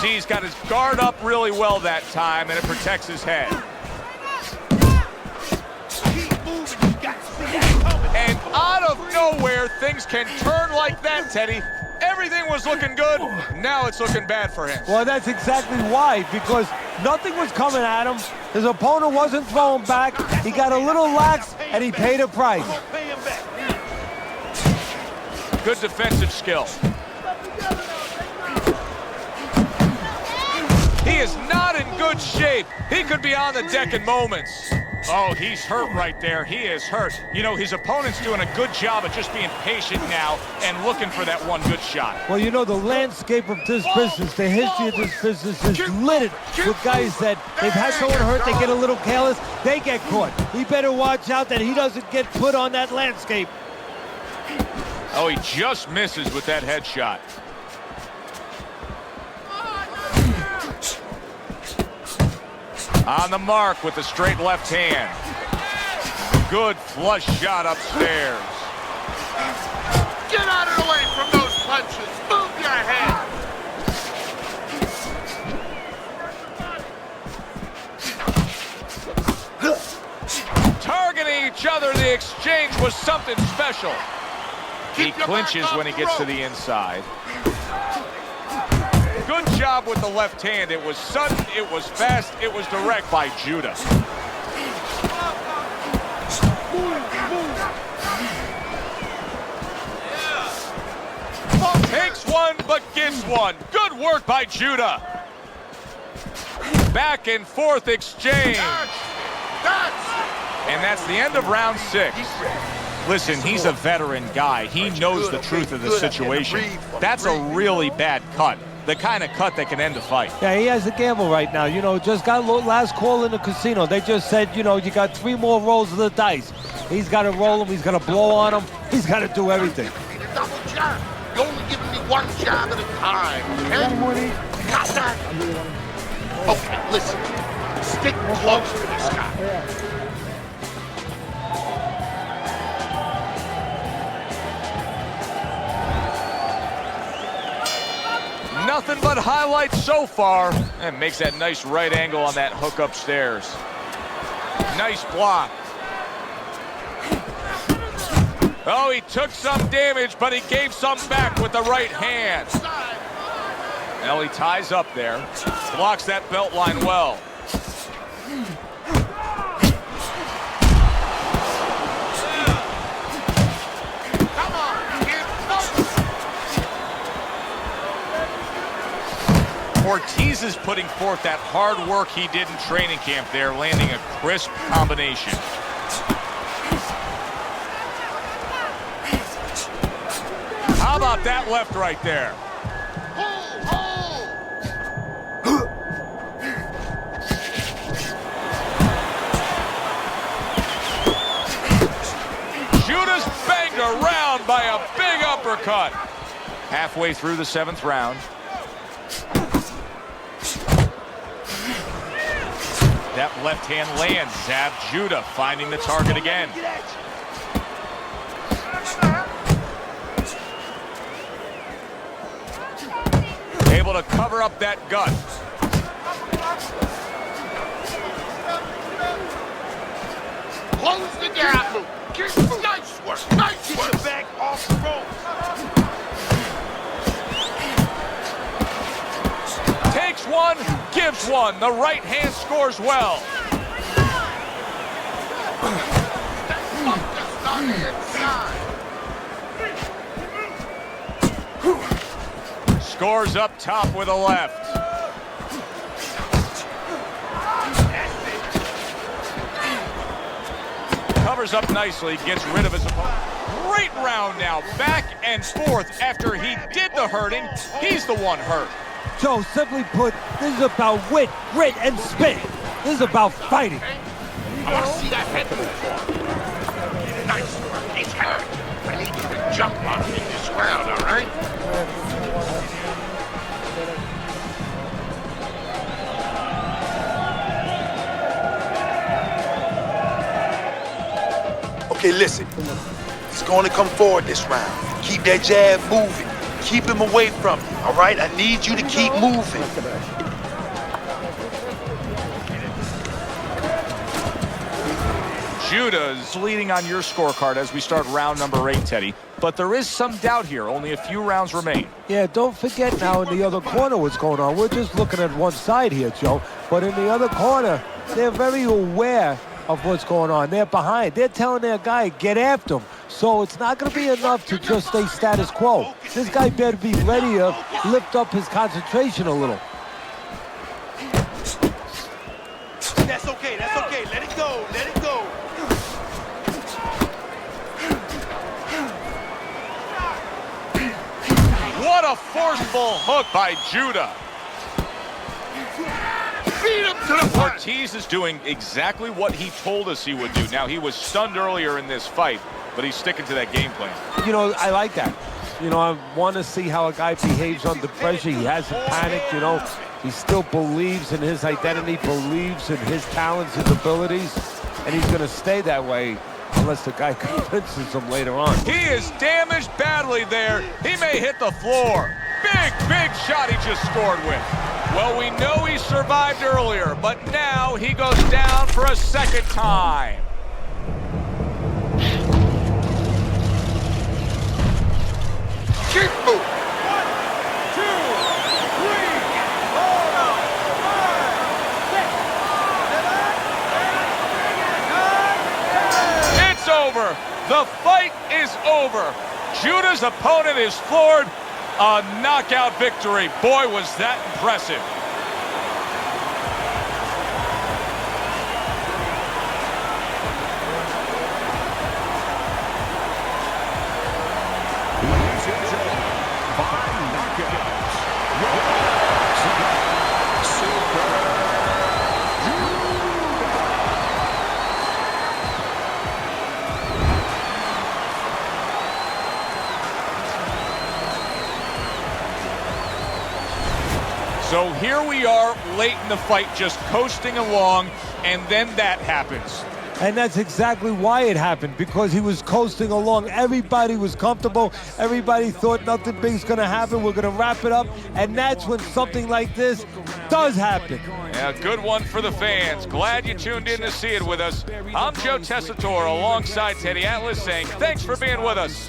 He's got his guard up really well that time, and it protects his head. Keep moving. You got to see that coming. And out of nowhere, things can turn like that, Teddy. Everything was looking good. Now it's looking bad for him. Well, that's exactly why, because nothing was coming at him. His opponent wasn't throwing back. He got a little lax, and he paid a price. I'm gonna pay him back. Good defensive skill. He is not in good shape. He could be on the deck in moments. Oh, he's hurt right there. He is hurt. You know, his opponent's doing a good job of just being patient now and looking for that one good shot. Well, you know, the landscape of this business, the history of this business is littered with guys that they've had someone hurt, they get a little careless, they get caught. He better watch out that he doesn't get put on that landscape. Oh, he just misses with that headshot. On the mark with the straight left hand. Good flush shot upstairs. Get out of the way from those punches. Move your head. Targeting each other, the exchange was something special. He clinches when he gets to the inside. Good job with the left hand. It was sudden, it was fast, it was direct by Judah. Takes one, but gets one. Good work by Judah. Back and forth exchange. And that's the end of round 6. Listen, he's a veteran guy. He knows the truth of the situation. That's a really bad cut. The kind of cut that can end a fight. Yeah, he has a gamble right now. You know, just got last call in the casino. They just said, you know, you got 3 more rolls of the dice. He's got to roll them. He's got to blow on them. He's got to do everything. Double jab. You're only giving me one jab at a time, okay? Got that? Okay, listen. Stick close to this guy. Nothing but highlights so far. And makes that nice right angle on that hook upstairs. Nice block. Oh, he took some damage, but he gave some back with the right hand. Now he ties up there. Blocks that belt line well. Ortiz is putting forth that hard work he did in training camp there, landing a crisp combination. How about that left right there? Judah's banged around by a big uppercut. Halfway through the 7th round. That left hand lands. Zab Judah finding the target again. Able to cover up that gut. Close the gap. Nice work. Nice work. Get your back off the rope. Takes one, gives one. The right hand scores well. Scores up top with a left. Covers up nicely, gets rid of his opponent. Great round now, back and forth. After he did the hurting, he's the one hurt. Joe, simply put, this is about wit, grit, and spit. This is about fighting. I want to see that head move. Nice work. He's hurt. I need you to jump on him in this round, all right? Okay, listen. He's going to come forward this round. Keep that jab moving. Keep him away from you, all right? I need you to keep moving. Judah's leading on your scorecard as we start round number 8, Teddy. But there is some doubt here. Only a few rounds remain. Yeah, don't forget now in the other corner what's going on. We're just looking at one side here, Joe. But in the other corner, they're very aware of what's going on. They're behind. They're telling their guy, get after him. So it's not going to be enough to just stay status quo. This guy better be ready to lift up his concentration a little. That's okay, that's okay. Let it go, let it go. What a forceful hook by Judah. Feed him to the punch. Ortiz is doing exactly what he told us he would do. Now, he was stunned earlier in this fight, but he's sticking to that game plan. You know, I like that. You know, I want to see how a guy behaves under pressure. He hasn't panicked, you know. He still believes in his identity, believes in his talents, his abilities, and he's going to stay that way unless the guy convinces him later on. He is damaged badly there. He may hit the floor. Big shot he just scored with. Well, we know he survived earlier, but now he goes down for a second time. Keep moving. 1, 2, 3, 4, 5, 6, 7, 8, 9, 10. It's over. The fight is over. Judah's opponent is floored. A knockout victory. Boy, was that impressive. Ladies and gentlemen, 5 knockouts. So here we are late in the fight, just coasting along, and then that happens. And that's exactly why it happened, because he was coasting along. Everybody was comfortable. Everybody thought nothing big's going to happen. We're going to wrap it up. And that's when something like this does happen. Yeah, good one for the fans. Glad you tuned in to see it with us. I'm Joe Tessitore alongside Teddy Atlas saying thanks for being with us.